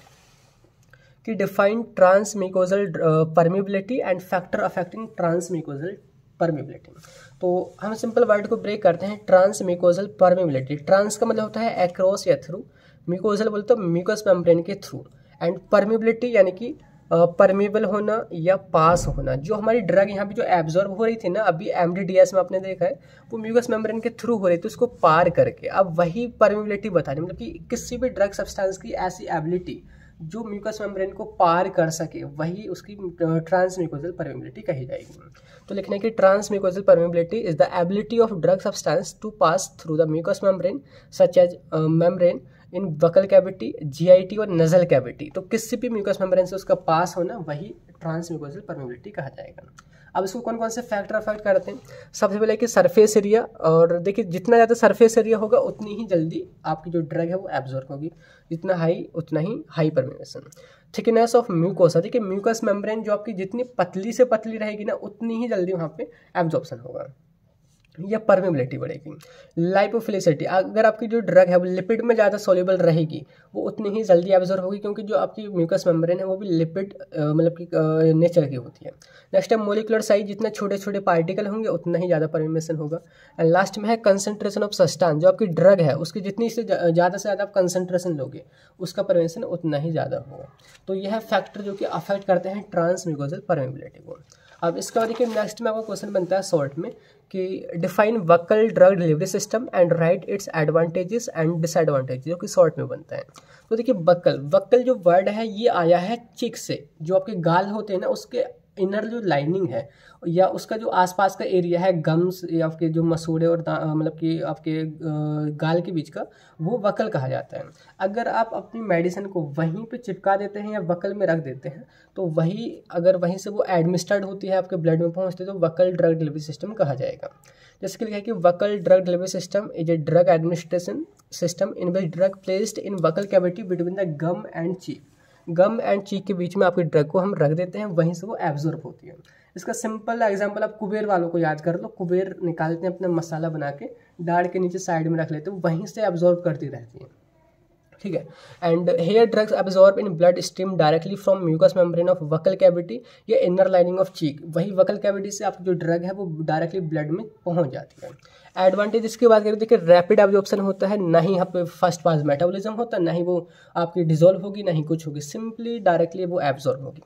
कि define trans mucosal permeability and factor affecting trans mucosal permeability. तो हम सिंपल वर्ड को ब्रेक करते हैं। ट्रांस म्यूकोजल परमिबिलिटी, ट्रांस का मतलब होता है अक्रॉस या थ्रू, म्यूकोजल बोलते तो म्यूकस मेम्ब्रेन के थ्रू, एंड परमिबिलिटी यानी कि परमिबल होना या पास होना। जो हमारी ड्रग यहाँ पे जो एब्जॉर्ब हो रही थी ना अभी एमडीडीएस में आपने देखा है, वो म्यूकस मेम्ब्रेन के थ्रू हो रही थी, उसको पार करके। अब वही परमिबिलिटी बतानी, मतलब कि किसी भी ड्रग सब्सटेंस की ऐसी एबिलिटी जो म्यूकस मेम्ब्रेन को पार कर सके, वही उसकी ट्रांस म्यूकोजल परमिबिलिटी कही जाएगी। तो लिखने की trans mucosal permeability is the ability of drug substance to pass through the mucus membrane such as membrane in buccal cavity, GIT और नजल कैविटी। तो किसी भी म्यूकस मेम्ब्रेन से उसका पास होना वही ट्रांस म्यूकोजल परमिबिलिटी कहा जाएगा। अब इसको कौन कौन से फैक्टर अफेक्ट करते हैं? सबसे पहले कि सरफेस एरिया, और देखिए जितना ज़्यादा सरफेस एरिया होगा उतनी ही जल्दी आपकी जो ड्रग है वो एब्जॉर्ब होगी, जितना हाई उतना ही high permission. Thickness of mucosa, देखिए म्यूकस मेम्ब्रेन जो आपकी जितनी पतली से पतली रहेगी ना उतनी ही जल्दी वहाँ पे एब्जॉर्प्शन होगा या परमेबिलिटी बढ़ेगी। लाइपोफिलिसिटी, अगर आपकी जो ड्रग है वो लिपिड में ज़्यादा सोल्यूबल रहेगी वो उतनी ही जल्दी एब्जॉर्ब होगी, क्योंकि जो आपकी म्यूकस मेम्ब्रेन है वो भी लिपिड मतलब कि नेचर की होती है। नेक्स्ट है मोलिकुलर साइज, जितने छोटे छोटे पार्टिकल होंगे उतना ही ज़्यादा परमिशन होगा। एंड लास्ट में है कंसंट्रेशन ऑफ सब्सटेंस, जो आपकी ड्रग है उसकी जितनी से ज़्यादा आप कंसंट्रेशन लोगे उसका परमिशन उतना ही ज़्यादा होगा। तो यह है फैक्टर जो कि अफेक्ट करते हैं ट्रांस म्यूकोजल परमेबिलिटी को। अब इसके बाद देखिए नेक्स्ट में आपका क्वेश्चन बनता है शॉर्ट में कि define buccal drug delivery system and write its advantages and disadvantages, जो कि शॉर्ट में बनता है। तो देखिए वक्कल जो वर्ड है ये आया है चिक से, जो आपके गाल होते हैं ना उसके इनर जो लाइनिंग है या उसका जो आसपास का एरिया है गम्स या आपके जो मसूड़े और मतलब कि आपके गाल के बीच का, वो वक्कल कहा जाता है। अगर आप अपनी मेडिसिन को वहीं पे चिपका देते हैं या वक्कल में रख देते हैं तो वही अगर वहीं से वो एडमिनिस्ट्रेड होती है आपके ब्लड में पहुंचती है तो वक्कल ड्रग डिलीवरी सिस्टम कहा जाएगा। जैसे कि लिखा है कि buccal drug delivery system is a drug administration system in which drug placed in buccal cavity between the gum and cheek. Gum and cheek के बीच में आपकी ड्रग को हम रख देते हैं, वहीं से वो एब्जॉर्ब होती है। इसका सिंपल एग्जांपल आप कुबेर वालों को याद कर लो। कुबेर निकालते हैं अपना मसाला बना के दाढ़ के नीचे साइड में रख लेते हैं, वहीं से एब्जॉर्ब करती रहती है, ठीक है। And here drugs absorb in blood stream directly from mucus membrane of buccal cavity या इनर लाइनिंग ऑफ चीक। वही वकल कैविटी से आपकी जो ड्रग है वो डायरेक्टली ब्लड में पहुंच जाती है। एडवांटेज इसकी बात करें, देखिए रैपिड एब्जॉर्प्शन होता है, ना ही यहाँ पे फर्स्ट पास मेटाबॉलिज्म होता है, ना ही वो आपकी डिजोल्व होगी, ना ही कुछ होगी, सिंपली डायरेक्टली वो एब्जॉर्ब होगी।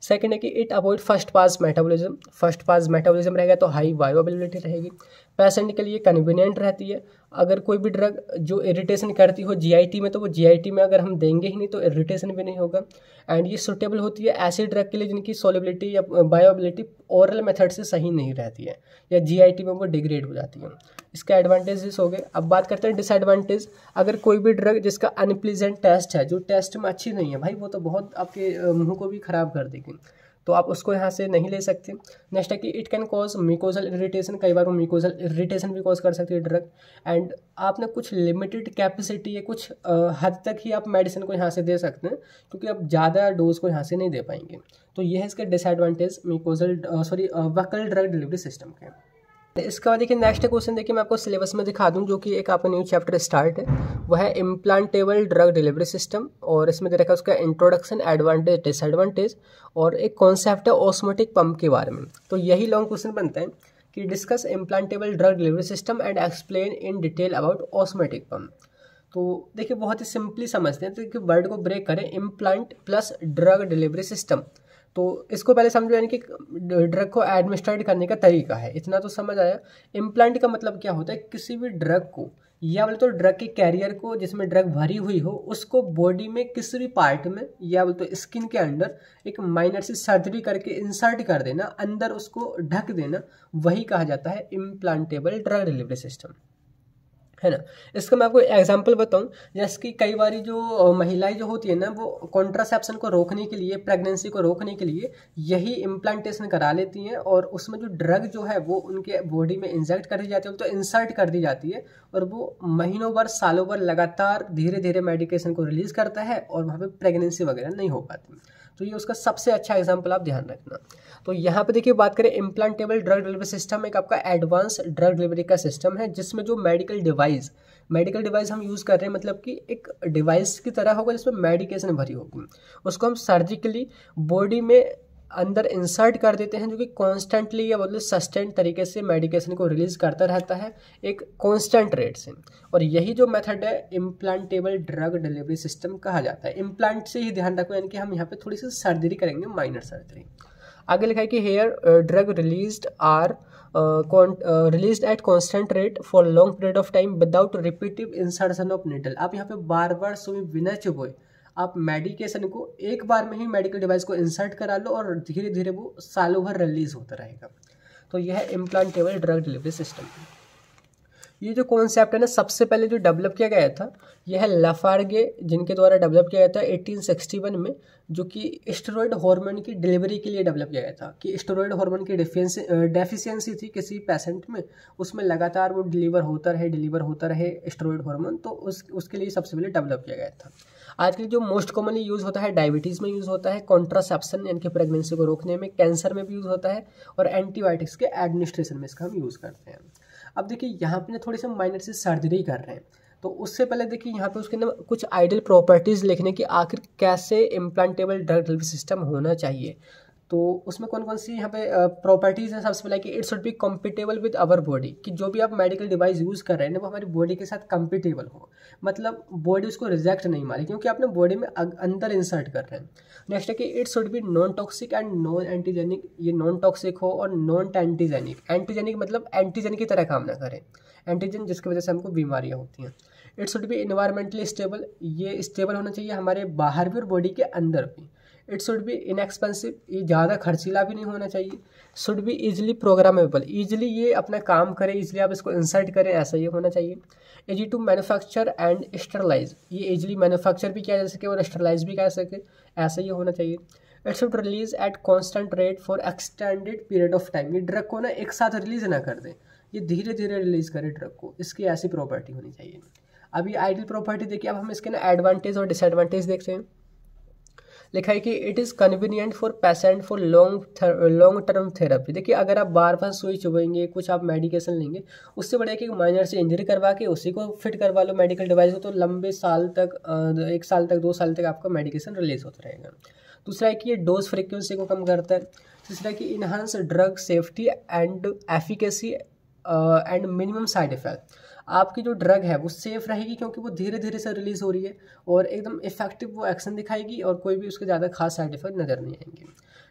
सेकंड है कि it avoid first pass metabolism. First pass metabolism रहेगा तो हाई बायोअवेलेबिलिटी रहेगी, पेशेंट के लिए कन्वीनियंट रहती है। अगर कोई भी ड्रग जो इरिटेशन करती हो जीआईटी में तो वो जीआईटी में अगर हम देंगे ही नहीं तो इरिटेशन भी नहीं होगा। एंड ये सुटेबल होती है ऐसी ड्रग के लिए जिनकी सोलिबिलिटी या बायोअवेलेबिलिटी ओरल मेथड से सही नहीं रहती है या जीआईटी में वो डिग्रेड हो जाती है। इसके एडवांटेजेस हो गए। अब बात करते हैं डिसएडवांटेज। अगर कोई भी ड्रग जिसका अनप्लीजेंट टेस्ट है, जो टेस्ट में अच्छी नहीं है भाई, वो तो बहुत आपके मुंह को भी खराब कर देगी, तो आप उसको यहाँ से नहीं ले सकते। नेक्स्ट है कि it can cause mucosal irritation, कई बार वो म्यूकोजल इरिटेशन भी कॉज कर सकती है ड्रग। एंड आपने कुछ लिमिटेड कैपेसिटी या कुछ हद तक ही आप मेडिसिन को यहाँ से दे सकते हैं, क्योंकि आप ज़्यादा डोज को यहाँ से नहीं दे पाएंगे। तो ये है इसके डिसएडवांटेज वकल ड्रग डिलीवरी सिस्टम के। इसके बाद देखिए नेक्स्ट क्वेश्चन देखिए मैं आपको सिलेबस में दिखा दूं, जो कि एक आपका न्यू चैप्टर स्टार्ट है, वह है इम्प्लांटेबल ड्रग डिलीवरी सिस्टम। और इसमें दे रखा है उसका इंट्रोडक्शन, एडवांटेज, डिसएडवांटेज और एक कॉन्सेप्ट है ऑस्मोटिक पंप के बारे में। तो यही लॉन्ग क्वेश्चन बनता है कि discuss implantable drug delivery system and explain in detail about osmotic pump. तो देखिए बहुत ही सिंपली समझते हैं, तो वर्ड को ब्रेक करें, implant plus drug delivery system. तो इसको पहले समझो, यानी कि ड्रग को एडमिनिस्ट्रेट करने का तरीका है, इतना तो समझ आया। इम्प्लांट का मतलब क्या होता है, किसी भी ड्रग को या बोले तो ड्रग के कैरियर को जिसमें ड्रग भरी हुई हो उसको बॉडी में किसी भी पार्ट में या बोले तो स्किन के अंदर एक माइनर सी सर्जरी करके इंसर्ट कर देना, अंदर उसको ढक देना, वही कहा जाता है इम्प्लांटेबल ड्रग डिलीवरी सिस्टम। है ना। इसका मैं आपको एग्जांपल बताऊं, जैसे कि कई बार जो महिलाएं जो होती है ना, वो कॉन्ट्रासेप्शन को रोकने के लिए, प्रेगनेंसी को रोकने के लिए यही इम्प्लांटेशन करा लेती हैं, और उसमें जो ड्रग जो है वो उनके बॉडी में इंजेक्ट कर दी जाती है, तो इंसर्ट कर दी जाती है, और वो महीनों भर सालों भर लगातार धीरे धीरे मेडिकेशन को रिलीज करता है, और वहाँ पे प्रेगनेंसी वगैरह नहीं हो पाती। तो ये उसका सबसे अच्छा एग्जाम्पल आप ध्यान रखना। तो यहाँ पे देखिए बात करें, इम्प्लांटेबल ड्रग डिलीवरी सिस्टम एक आपका एडवांस ड्रग डिलीवरी का सिस्टम है, जिसमें जो मेडिकल डिवाइस हम यूज़ कर रहे हैं, मतलब कि एक डिवाइस की तरह होगा जिसमें मेडिकेशन भरी होगी, उसको हम सर्जिकली बॉडी में अंदर इंसर्ट कर देते हैं, जो कि कॉन्स्टेंटली या मतलब सस्टेन तरीके से मेडिकेशन को रिलीज करता रहता है एक कॉन्स्टेंट रेट से। और यही जो मेथड है इम्प्लांटेबल ड्रग डिलीवरी सिस्टम कहा जाता है। इम्प्लांट से ही ध्यान रखो, यानी कि हम यहाँ पे थोड़ी सी सर्जरी करेंगे, माइनर सर्जरी। आगे लिखा है कि here drug released are released at constant rate for long period of time without repetitive insertion of needle. आप यहाँ पे बार बार सुई बिना चुभोए आप मेडिकेशन को एक बार में ही मेडिकल डिवाइस को इंसर्ट करा लो, और धीरे धीरे वो सालों भर रिलीज होता रहेगा। तो यह है इम्प्लांटेबल ड्रग डिलीवरी सिस्टम। ये जो कॉन्सेप्ट है ना, सबसे पहले जो डेवलप किया गया था, यह है लाफार्गे, जिनके द्वारा डेवलप किया गया था 1861 में, जो कि स्टेरॉयड हार्मोन की डिलीवरी के लिए डेवलप किया गया था। कि स्टेरॉयड हार्मोन की डेफिशिएंसी थी किसी पेशेंट में, उसमें लगातार वो डिलीवर होता रहे स्टेरॉयड हार्मोन, तो उसके लिए सबसे पहले डेवलप किया गया था। आजकल जो मोस्ट कॉमनली यूज़ होता है, डायबिटीज़ में यूज़ होता है, कॉन्ट्रासेप्शन यानी कि प्रेगनेंसी को रोकने में, कैंसर में भी यूज़ होता है, और एंटीबायोटिक्स के एडमिनिस्ट्रेशन में इसका हम यूज़ करते हैं। अब देखिए यहाँ पे ना थोड़ी सी माइनर सी सर्जरी कर रहे हैं, तो उससे पहले देखिए यहाँ पे उसके ना कुछ आइडियल प्रॉपर्टीज़ लिखने की, आखिर कैसे इम्प्लांटेबल ड्रग डिलीवरी सिस्टम होना चाहिए। तो उसमें कौन कौन सी यहाँ पे प्रॉपर्टीज़ हैं। सबसे पहले कि it should be compatible with our body, कि जो भी आप मेडिकल डिवाइस यूज़ कर रहे हैं ना, वो हमारी बॉडी के साथ कम्पिटेबल हो, मतलब बॉडी उसको रिजेक्ट नहीं मारे, क्योंकि आपने बॉडी में अंदर इंसर्ट कर रहे हैं। नेक्स्ट है कि it should B non toxic and non antigenic, ये नॉन टॉक्सिक हो और नॉन एंटीजेनिक। एंटीजेनिक मतलब एंटीजन की तरह काम ना करें, एंटीजन जिसकी वजह से हमको बीमारियाँ होती हैं। It should B environmentally stable, ये स्टेबल होना चाहिए हमारे बाहर भी और बॉडी के अंदर भी। इट शुड बी इनएक्सपेंसिव, ये ज़्यादा खर्चीला भी नहीं होना चाहिए। Should be easily programmable, easily ये अपना काम करे, ईजिली आप इसको इंसर्ट करें, ऐसा ये होना चाहिए। Easy to manufacture and sterilize, ये ईजिली मैन्युफैक्चर भी किया जा सके और स्टरलाइज भी किया जा सके, ऐसा ये होना चाहिए। It should release at constant rate for extended period of time, ये ड्रग को ना एक साथ रिलीज ना कर दे, ये धीरे धीरे रिलीज करे ड्रग को, इसकी ऐसी प्रॉपर्टी होनी चाहिए। अभी आइडियल प्रॉपर्टी देखिए, अब हम इसके ना एडवांटेज और डिसएडवांटेज देखते हैं। लिखा है कि it is convenient for patient for long term therapy. देखिए अगर आप बार बार सुई चुभेंगे, कुछ आप मेडिकेशन लेंगे, उससे बढ़िया कि माइनर से इंजरी करवा के उसी को फिट करवा लो मेडिकल डिवाइस को, तो लंबे साल तक 1 साल तक 2 साल तक आपका मेडिकेशन रिलीज होता रहेगा। दूसरा है कि ये डोज फ्रिक्वेंसी को कम करता है। तीसरा है कि enhance drug safety and efficacy and minimum side effect, आपकी जो ड्रग है वो सेफ रहेगी, क्योंकि वो धीरे धीरे से रिलीज हो रही है, और एकदम इफेक्टिव वो एक्शन दिखाएगी, और कोई भी उसके ज़्यादा खास साइड इफेक्ट नज़र नहीं आएंगे।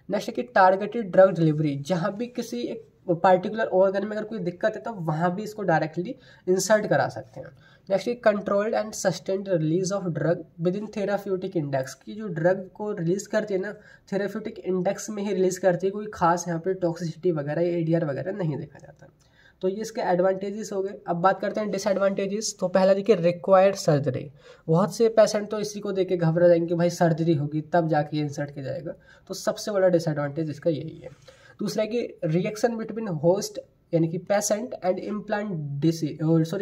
नेक्स्ट है कि टारगेटेड ड्रग डिलीवरी, जहाँ भी किसी एक पार्टिकुलर ऑर्गन में अगर कोई दिक्कत है तो वहाँ भी इसको डायरेक्टली इंसर्ट करा सकते हैं। नेक्स्ट है controlled and sustained release of drug with in therapeutic index, की जो ड्रग को रिलीज करती है ना, थेराप्यूटिक इंडेक्स में ही रिलीज करती है, कोई खास यहाँ पे टॉक्सिसिटी वगैरह या ADR वगैरह नहीं देखा जाता। तो ये इसके एडवांटेजेस हो गए। अब बात करते हैं डिसएडवांटेजेस। तो पहला देखिए रिक्वायर्ड सर्जरी, बहुत से पेशेंट तो इसी को देख के घबरा जाएंगे कि भाई सर्जरी होगी तब जाके इंसर्ट किया जाएगा, तो सबसे बड़ा डिसएडवांटेज इसका यही है। दूसरा है कि रिएक्शन बिटवीन होस्ट यानी कि पेशेंट एंड इम्प्लांट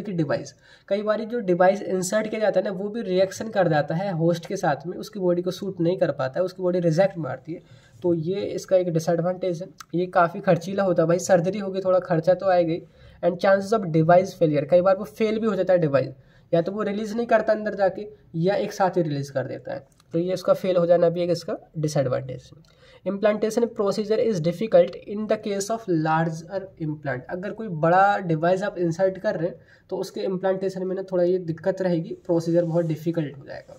की डिवाइस, कई बार जो डिवाइस इंसर्ट किया जाता है ना, वो भी रिएक्शन कर जाता है होस्ट के साथ में, उसकी बॉडी को सूट नहीं कर पाता है, उसकी बॉडी रिजेक्ट मारती है, तो ये इसका एक डिसएडवांटेज है। ये काफ़ी खर्चीला होता है, भाई सर्जरी होगी थोड़ा खर्चा तो आएगा ही, and chances of device failure, कई बार वो फेल भी हो जाता है डिवाइस, या तो वो रिलीज़ नहीं करता अंदर जाके, या एक साथ ही रिलीज़ कर देता है, तो ये इसका फेल हो जाना भी एक इसका डिसएडवांटेज है। Implantation procedure is difficult in the case of larger implant, अगर कोई बड़ा डिवाइस आप इंसर्ट कर रहे हैं तो उसके इम्प्लांटेशन में ना थोड़ा ये दिक्कत रहेगी, प्रोसीजर बहुत डिफ़िकल्ट हो जाएगा।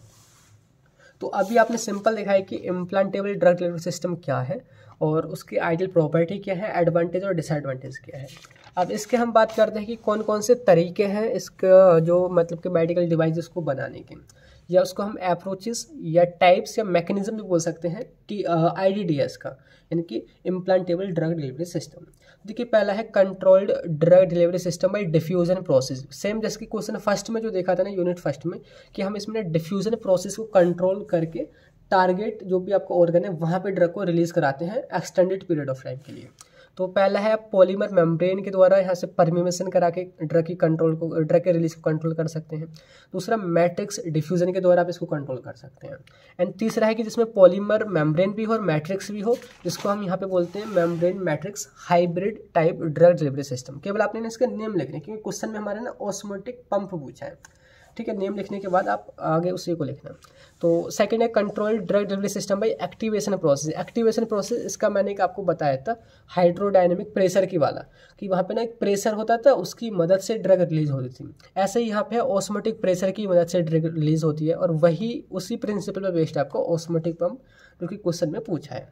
तो अभी आपने सिंपल देखा है कि इम्प्लांटेबल ड्रग डिलीवरी सिस्टम क्या है और उसकी आइडियल प्रॉपर्टी क्या है, एडवांटेज और डिसएडवांटेज क्या है। अब इसके हम बात करते हैं कि कौन कौन से तरीके हैं इसका जो मतलब कि मेडिकल डिवाइसेस को बनाने के। या उसको हम अप्रोचेस या टाइप्स या मैकेनिज्म भी बोल सकते हैं IDDS का, यानी कि इम्प्लांटेबल ड्रग डिलीवरी सिस्टम। देखिए पहला है controlled drug delivery system bye diffusion process. Same जैसे कि क्वेश्चन फर्स्ट में जो देखा था ना, यूनिट फर्स्ट में, कि हम इसमें डिफ्यूजन प्रोसेस को कंट्रोल करके टारगेट जो भी आपका ऑर्गन है वहाँ पे ड्रग को रिलीज कराते हैं एक्सटेंडेड पीरियड ऑफ टाइम के लिए। तो पहला है आप पॉलीमर मेम्ब्रेन के द्वारा यहाँ से परम्यूटेशन करा के ड्रग के रिलीज को कंट्रोल कर सकते हैं। दूसरा मैट्रिक्स डिफ्यूजन के द्वारा आप इसको कंट्रोल कर सकते हैं। एंड तीसरा है कि जिसमें पॉलीमर मेम्ब्रेन भी हो और मैट्रिक्स भी हो, जिसको हम यहाँ पे बोलते हैं membrane matrix hybrid type drug delivery system. केवल आपने इसका नेम लिखना है, क्योंकि क्वेश्चन में हमारे ना ऑस्मोटिक पंप पूछा है, ठीक है। नेम लिखने के बाद आप आगे उसी को लिखना। तो सेकंड है control drug delivery system by activation process. Activation process इसका मैंने एक आपको बताया था हाइड्रोडायनेमिक प्रेशर की वाला, कि वहाँ पे ना एक प्रेशर होता था, उसकी मदद से ड्रग रिलीज होती थी। ऐसे ही यहाँ पे ऑस्मोटिक प्रेशर की मदद से ड्रग रिलीज होती है, और वही उसी प्रिंसिपल पर बेस्ड है आपको ऑस्मोटिक पंप जो कि क्वेश्चन में पूछा है,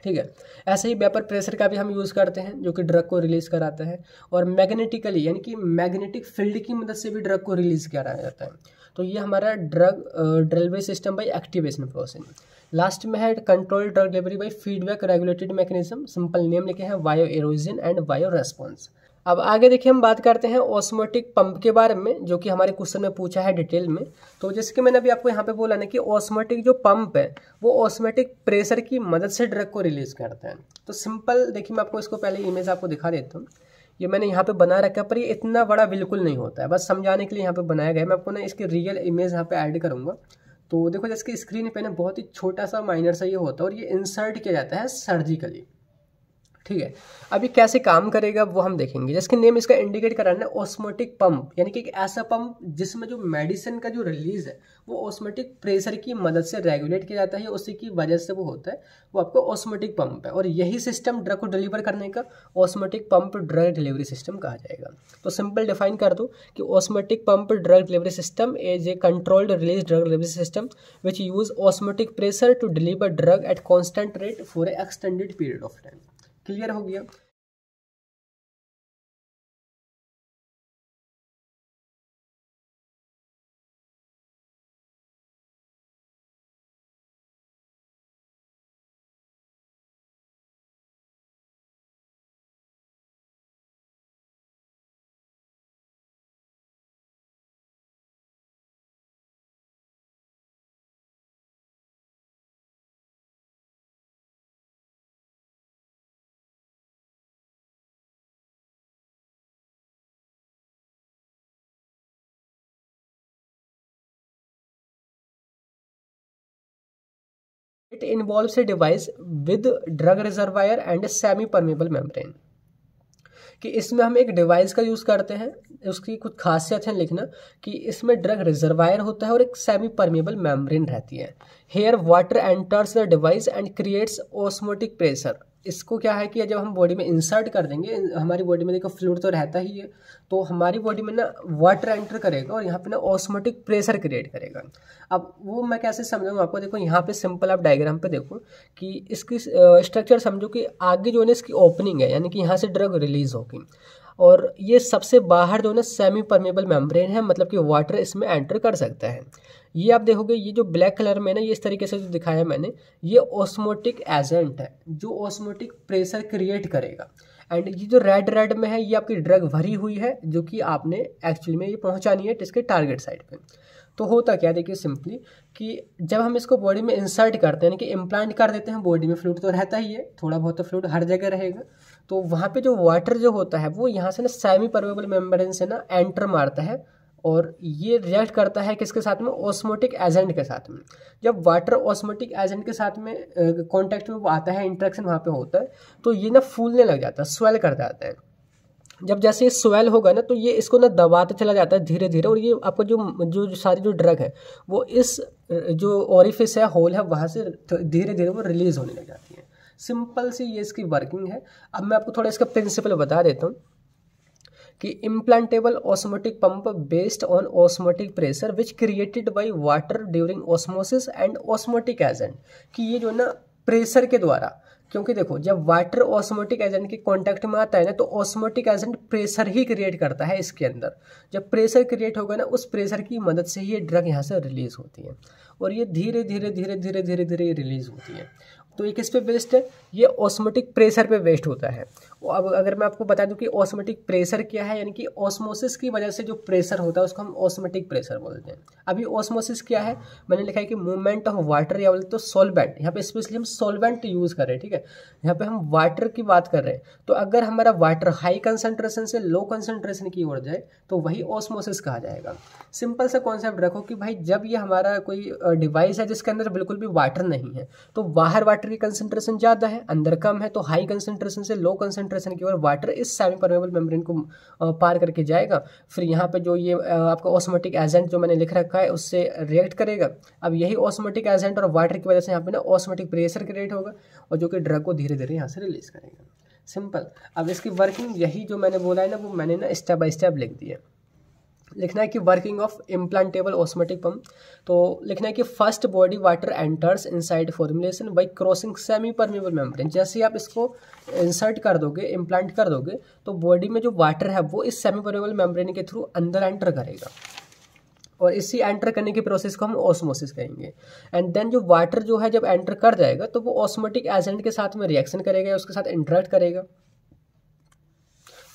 ठीक है। ऐसे ही वेपर प्रेशर का भी हम यूज़ करते हैं जो कि ड्रग को रिलीज कराता है, और मैग्नेटिकली यानी कि मैग्नेटिक फील्ड की मदद से भी ड्रग को रिलीज कराया जाता है। तो ये हमारा drug delivery system by activation process. Last में है control drug delivery by feedback regulated mechanism. Simple name लिखे हैं bio erosion and bio response. अब आगे देखिए हम बात करते हैं ऑस्मोटिक पंप के बारे में, जो कि हमारे क्वेश्चन में पूछा है डिटेल में। तो जैसे कि मैंने अभी आपको यहाँ पे बोला ना कि ऑस्मोटिक जो पंप है वो ऑस्मोटिक प्रेशर की मदद से ड्रग को रिलीज करता है। तो सिंपल देखिए मैं आपको इसको पहले इमेज आपको दिखा देता हूँ। ये मैंने यहाँ पे बना रखा है, पर ये इतना बड़ा बिल्कुल नहीं होता है, बस समझाने के लिए यहाँ पे बनाया गया है। मैं आपको ना इसकी रियल इमेज यहाँ पे ऐड करूँगा। तो देखो जैसे कि स्क्रीन पे ना बहुत ही छोटा सा माइनर सा ये होता है, और ये इंसर्ट किया जाता है सर्जिकली, ठीक है। अभी कैसे काम करेगा वो हम देखेंगे। जिसके नेम इसका इंडिकेट कराना है ऑस्मोटिक पंप, यानी कि एक ऐसा पंप जिसमें जो मेडिसिन का जो रिलीज है वो ऑस्मोटिक प्रेशर की मदद से रेगुलेट किया जाता है, उसी की वजह से वो होता है, वो आपको ऑस्मोटिक पंप है। और यही सिस्टम ड्रग को डिलीवर करने का osmotic pump drug delivery system कहा जाएगा। तो सिंपल डिफाइन कर दो कि osmotic pump drug delivery system is a controlled release drug delivery system which use osmotic pressure to deliver drug at constant rate for a extended period of time. Clear हो गया। It involves a device with drug reservoir and a semi-permeable membrane। कि इसमें हम एक डिवाइस का यूज़ करते हैं, उसकी कुछ खासियत है लिखना कि इसमें ड्रग रिजर्वायर होता है और एक सेमी परमेबल मेम्ब्रेन रहती है। Here water enters the device and creates osmotic pressure. इसको क्या है कि जब हम बॉडी में इंसर्ट कर देंगे, हमारी बॉडी में देखो फ्लूइड तो रहता ही है, तो हमारी बॉडी में ना वाटर एंटर करेगा और यहाँ पे ना ऑस्मोटिक प्रेशर क्रिएट करेगा। अब वो मैं कैसे समझाऊँ आपको, देखो यहाँ पे सिंपल आप डायग्राम पे देखो कि इसकी स्ट्रक्चर समझो कि आगे जो है इसकी ओपनिंग है, यानी कि यहाँ से ड्रग रिलीज होगी, और ये सबसे बाहर जो है सेमी परमेबल मेम्ब्रेन है, मतलब कि वाटर इसमें एंटर कर सकता है। ये आप देखोगे ये जो ब्लैक कलर में ना ये इस तरीके से जो दिखाया मैंने, ये ऑस्मोटिक एजेंट है जो ऑस्मोटिक प्रेशर क्रिएट करेगा। एंड ये जो रेड में है ये आपकी ड्रग भरी हुई है जो कि आपने एक्चुअली में ये पहुंचानी है इसके टारगेट साइड पे। तो होता क्या, देखिए सिंपली कि जब हम इसको बॉडी में इंसर्ट करते हैं, यानी कि इम्प्लांट कर देते हैं, बॉडी में फ्लूइड तो रहता ही है, थोड़ा बहुत तो फ्लूइड हर जगह रहेगा, तो वहाँ पे जो वाटर जो होता है वो यहाँ से ना सेमी परमेबल मेम्ब्रेन से ना एंटर मारता है और ये रिएक्ट करता है किसके साथ में, ऑस्मोटिक एजेंट के साथ में। जब वाटर ऑस्मोटिक एजेंट के साथ में कांटेक्ट में वो आता है, इंटरेक्शन वहाँ पे होता है, तो ये ना फूलने लग जाता है, स्वेल कर जाता है। जब जैसे ये स्वेल होगा ना तो ये इसको ना दबाते चला जाता है धीरे धीरे, और ये आपको जो सारी जो ड्रग है वो इस जो ओरिफिस है, होल है, वहाँ से धीरे धीरे वो रिलीज होने लग जाती है। सिंपल सी ये इसकी वर्किंग है। अब मैं आपको थोड़ा इसका प्रिंसिपल बता देता हूँ कि implantable osmotic pump based on osmotic pressure which created by water during osmosis and osmotic agent, कि ये जो ना प्रेशर के द्वारा, क्योंकि देखो जब वाटर ऑस्मोटिक एजेंट के कांटेक्ट में आता है ना तो ऑस्मोटिक एजेंट प्रेशर ही क्रिएट करता है इसके अंदर। जब प्रेशर क्रिएट होगा ना उस प्रेशर की मदद से ही ये ड्रग यहाँ से रिलीज होती है और ये धीरे धीरे धीरे धीरे धीरे धीरे रिलीज होती है। तो ये किस पे बेस्ड है, ये ऑस्मोटिक प्रेशर पे बेस्ड होता है। अब अगर मैं आपको बता दूं कि ऑस्मोटिक प्रेशर क्या है, यानी कि ऑस्मोसिस की वजह से जो प्रेशर होता है उसको हम ऑस्मोटिक प्रेशर बोलते हैं। अभी ऑस्मोसिस क्या है, मैंने लिखा है कि मूवमेंट ऑफ वाटर या बोलते तो सॉल्वेंट, यहाँ पे स्पेशली हम सॉल्वेंट यूज कर रहे हैं, ठीक है, यहाँ पे हम वाटर की बात कर रहे हैं। तो अगर हमारा वाटर हाई कंसंट्रेशन से लो कंसंट्रेशन की ओर जाए तो वही ऑस्मोसिस कहा जाएगा। सिंपल सा कॉन्सेप्ट रखो कि भाई जब ये हमारा कोई डिवाइस है जिसके अंदर बिल्कुल भी वाटर नहीं है तो बाहर वाटर की कंसंट्रेशन ज़्यादा है, अंदर कम है, तो हाई कंसंट्रेशन से लो कंसंट्रेशन की ओर वाटर इस सेमी परमेबल मेम्ब्रेन को पार करके जाएगा। फिर यहाँ पे जो ये आपका ऑस्मोटिक एजेंट जो मैंने लिख रखा है उससे रिएक्ट करेगा। अब यही ऑस्मोटिक एजेंट और वाटर की वजह से यहाँ पे ना ऑस्मोटिक प्रेशर क्रिएट होगा और जो कि ड्रग को धीरे धीरे यहाँ से रिलीज करेगा। सिंपल। अब इसकी वर्किंग यही जो मैंने बोला है ना वो मैंने ना स्टेप बाय स्टेप लिख दिया। लिखना है कि working of implantable osmotic pump, तो लिखना है कि first body water enters inside formulation bye crossing semi permeable membrane. जैसे ही आप इसको इंसर्ट कर दोगे, इम्प्लांट कर दोगे, तो बॉडी में जो वाटर है वो इस सेमी परमेबल मेम्ब्रेन के थ्रू अंदर एंटर करेगा और इसी एंटर करने की प्रोसेस को हम ऑस्मोसिस कहेंगे। एंड देन जो वाटर जो है जब एंटर कर जाएगा तो वो ऑस्मोटिक एजेंट के साथ में रिएक्शन करेगा, उसके साथ इंटरेक्ट करेगा,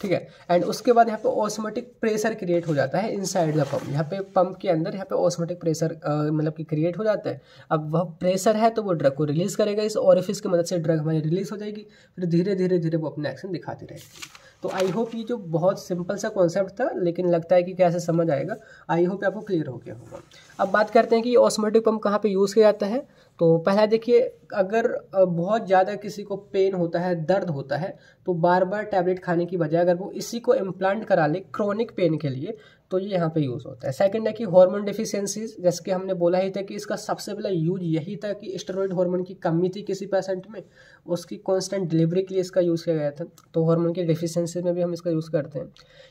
ठीक है। एंड उसके बाद यहाँ पे ऑस्मोटिक प्रेशर क्रिएट हो जाता है इनसाइड द पंप। यहाँ पे पंप के अंदर यहाँ पे ऑस्मोटिक प्रेशर मतलब कि क्रिएट हो जाता है। अब वह प्रेशर है तो वो ड्रग को रिलीज करेगा, इस ओरिफिस की मदद से ड्रग हमारी रिलीज हो जाएगी, फिर धीरे धीरे धीरे वो अपना एक्शन दिखाती रहेगी। तो आई होप ये जो बहुत सिंपल सा कॉन्सेप्ट था लेकिन लगता है कि कैसे समझ आएगा, आई होप आपको क्लियर हो गया होगा। अब बात करते हैं कि ऑस्मोटिक पंप कहाँ पे यूज़ किया जाता है। तो पहला देखिए, अगर बहुत ज़्यादा किसी को पेन होता है, दर्द होता है, तो बार बार टैबलेट खाने की बजाय अगर वो इसी को इम्प्लांट करा ले क्रोनिक पेन के लिए तो ये यहाँ पे यूज़ होता है। सेकंड है कि हार्मोन डिफिशियंसीज, जैसे कि हमने बोला ही था कि इसका सबसे पहला यूज यही था कि स्टेरॉइड हार्मोन की कमी थी किसी पेशेंट में, उसकी कांस्टेंट डिलीवरी के लिए इसका यूज़ किया गया था। तो हार्मोन की डिफिशियंसी में भी हम इसका यूज़ करते हैं।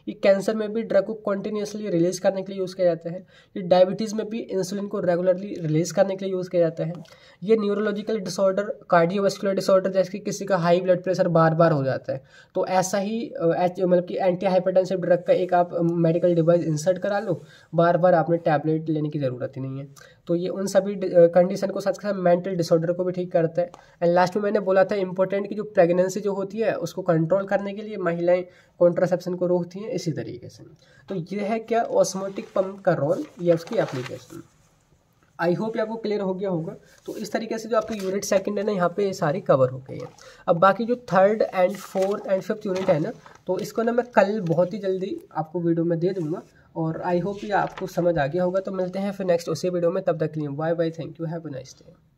ये कैंसर में भी ड्रग को कंटिन्यूसली रिलीज करने के लिए यूज़ किया जाता है। ये डायबिटीज़ में भी इंसुलिन को रेगुलरली रिलीज करने के लिए यूज़ किया जाता है। ये न्यूरोलॉजिकल डिसऑर्डर, कार्डियोवास्कुलर डिसऑर्डर, जैसे कि किसी का हाई ब्लड प्रेशर बार बार हो जाता है तो ऐसा ही मतलब कि एंटी हाइपरटेंसिव ड्रग का एक आप मेडिकल डिवाइस इंसर्ट करा लो, बार बार आपने टैबलेट लेने की ज़रूरत ही नहीं है। तो ये उन सभी कंडीशन को साथ साथ मेंटल डिसऑर्डर को भी ठीक करता है। एंड लास्ट में मैंने बोला था इंपॉर्टेंट कि जो प्रेगनेंसी जो होती है उसको कंट्रोल करने के लिए महिलाएं कॉन्ट्रासेप्शन को रोकती हैं इसी तरीके से। तो ये है क्या ऑस्मोटिक पंप का रोल या उसकी एप्लीकेशन। आई होप ये आपको क्लियर हो गया होगा। तो इस तरीके से जो आपकी यूनिट सेकंड है ना यहाँ पे ये सारी कवर हो गई है। अब बाकी जो third and fourth and fifth unit है ना तो इसको ना मैं कल बहुत ही जल्दी आपको वीडियो में दे दूंगा और आई होप ये आपको समझ आ गया होगा। तो मिलते हैं फिर नेक्स्ट उसी वीडियो में, तब तक के लिए bye bye, thank you, have a nice day.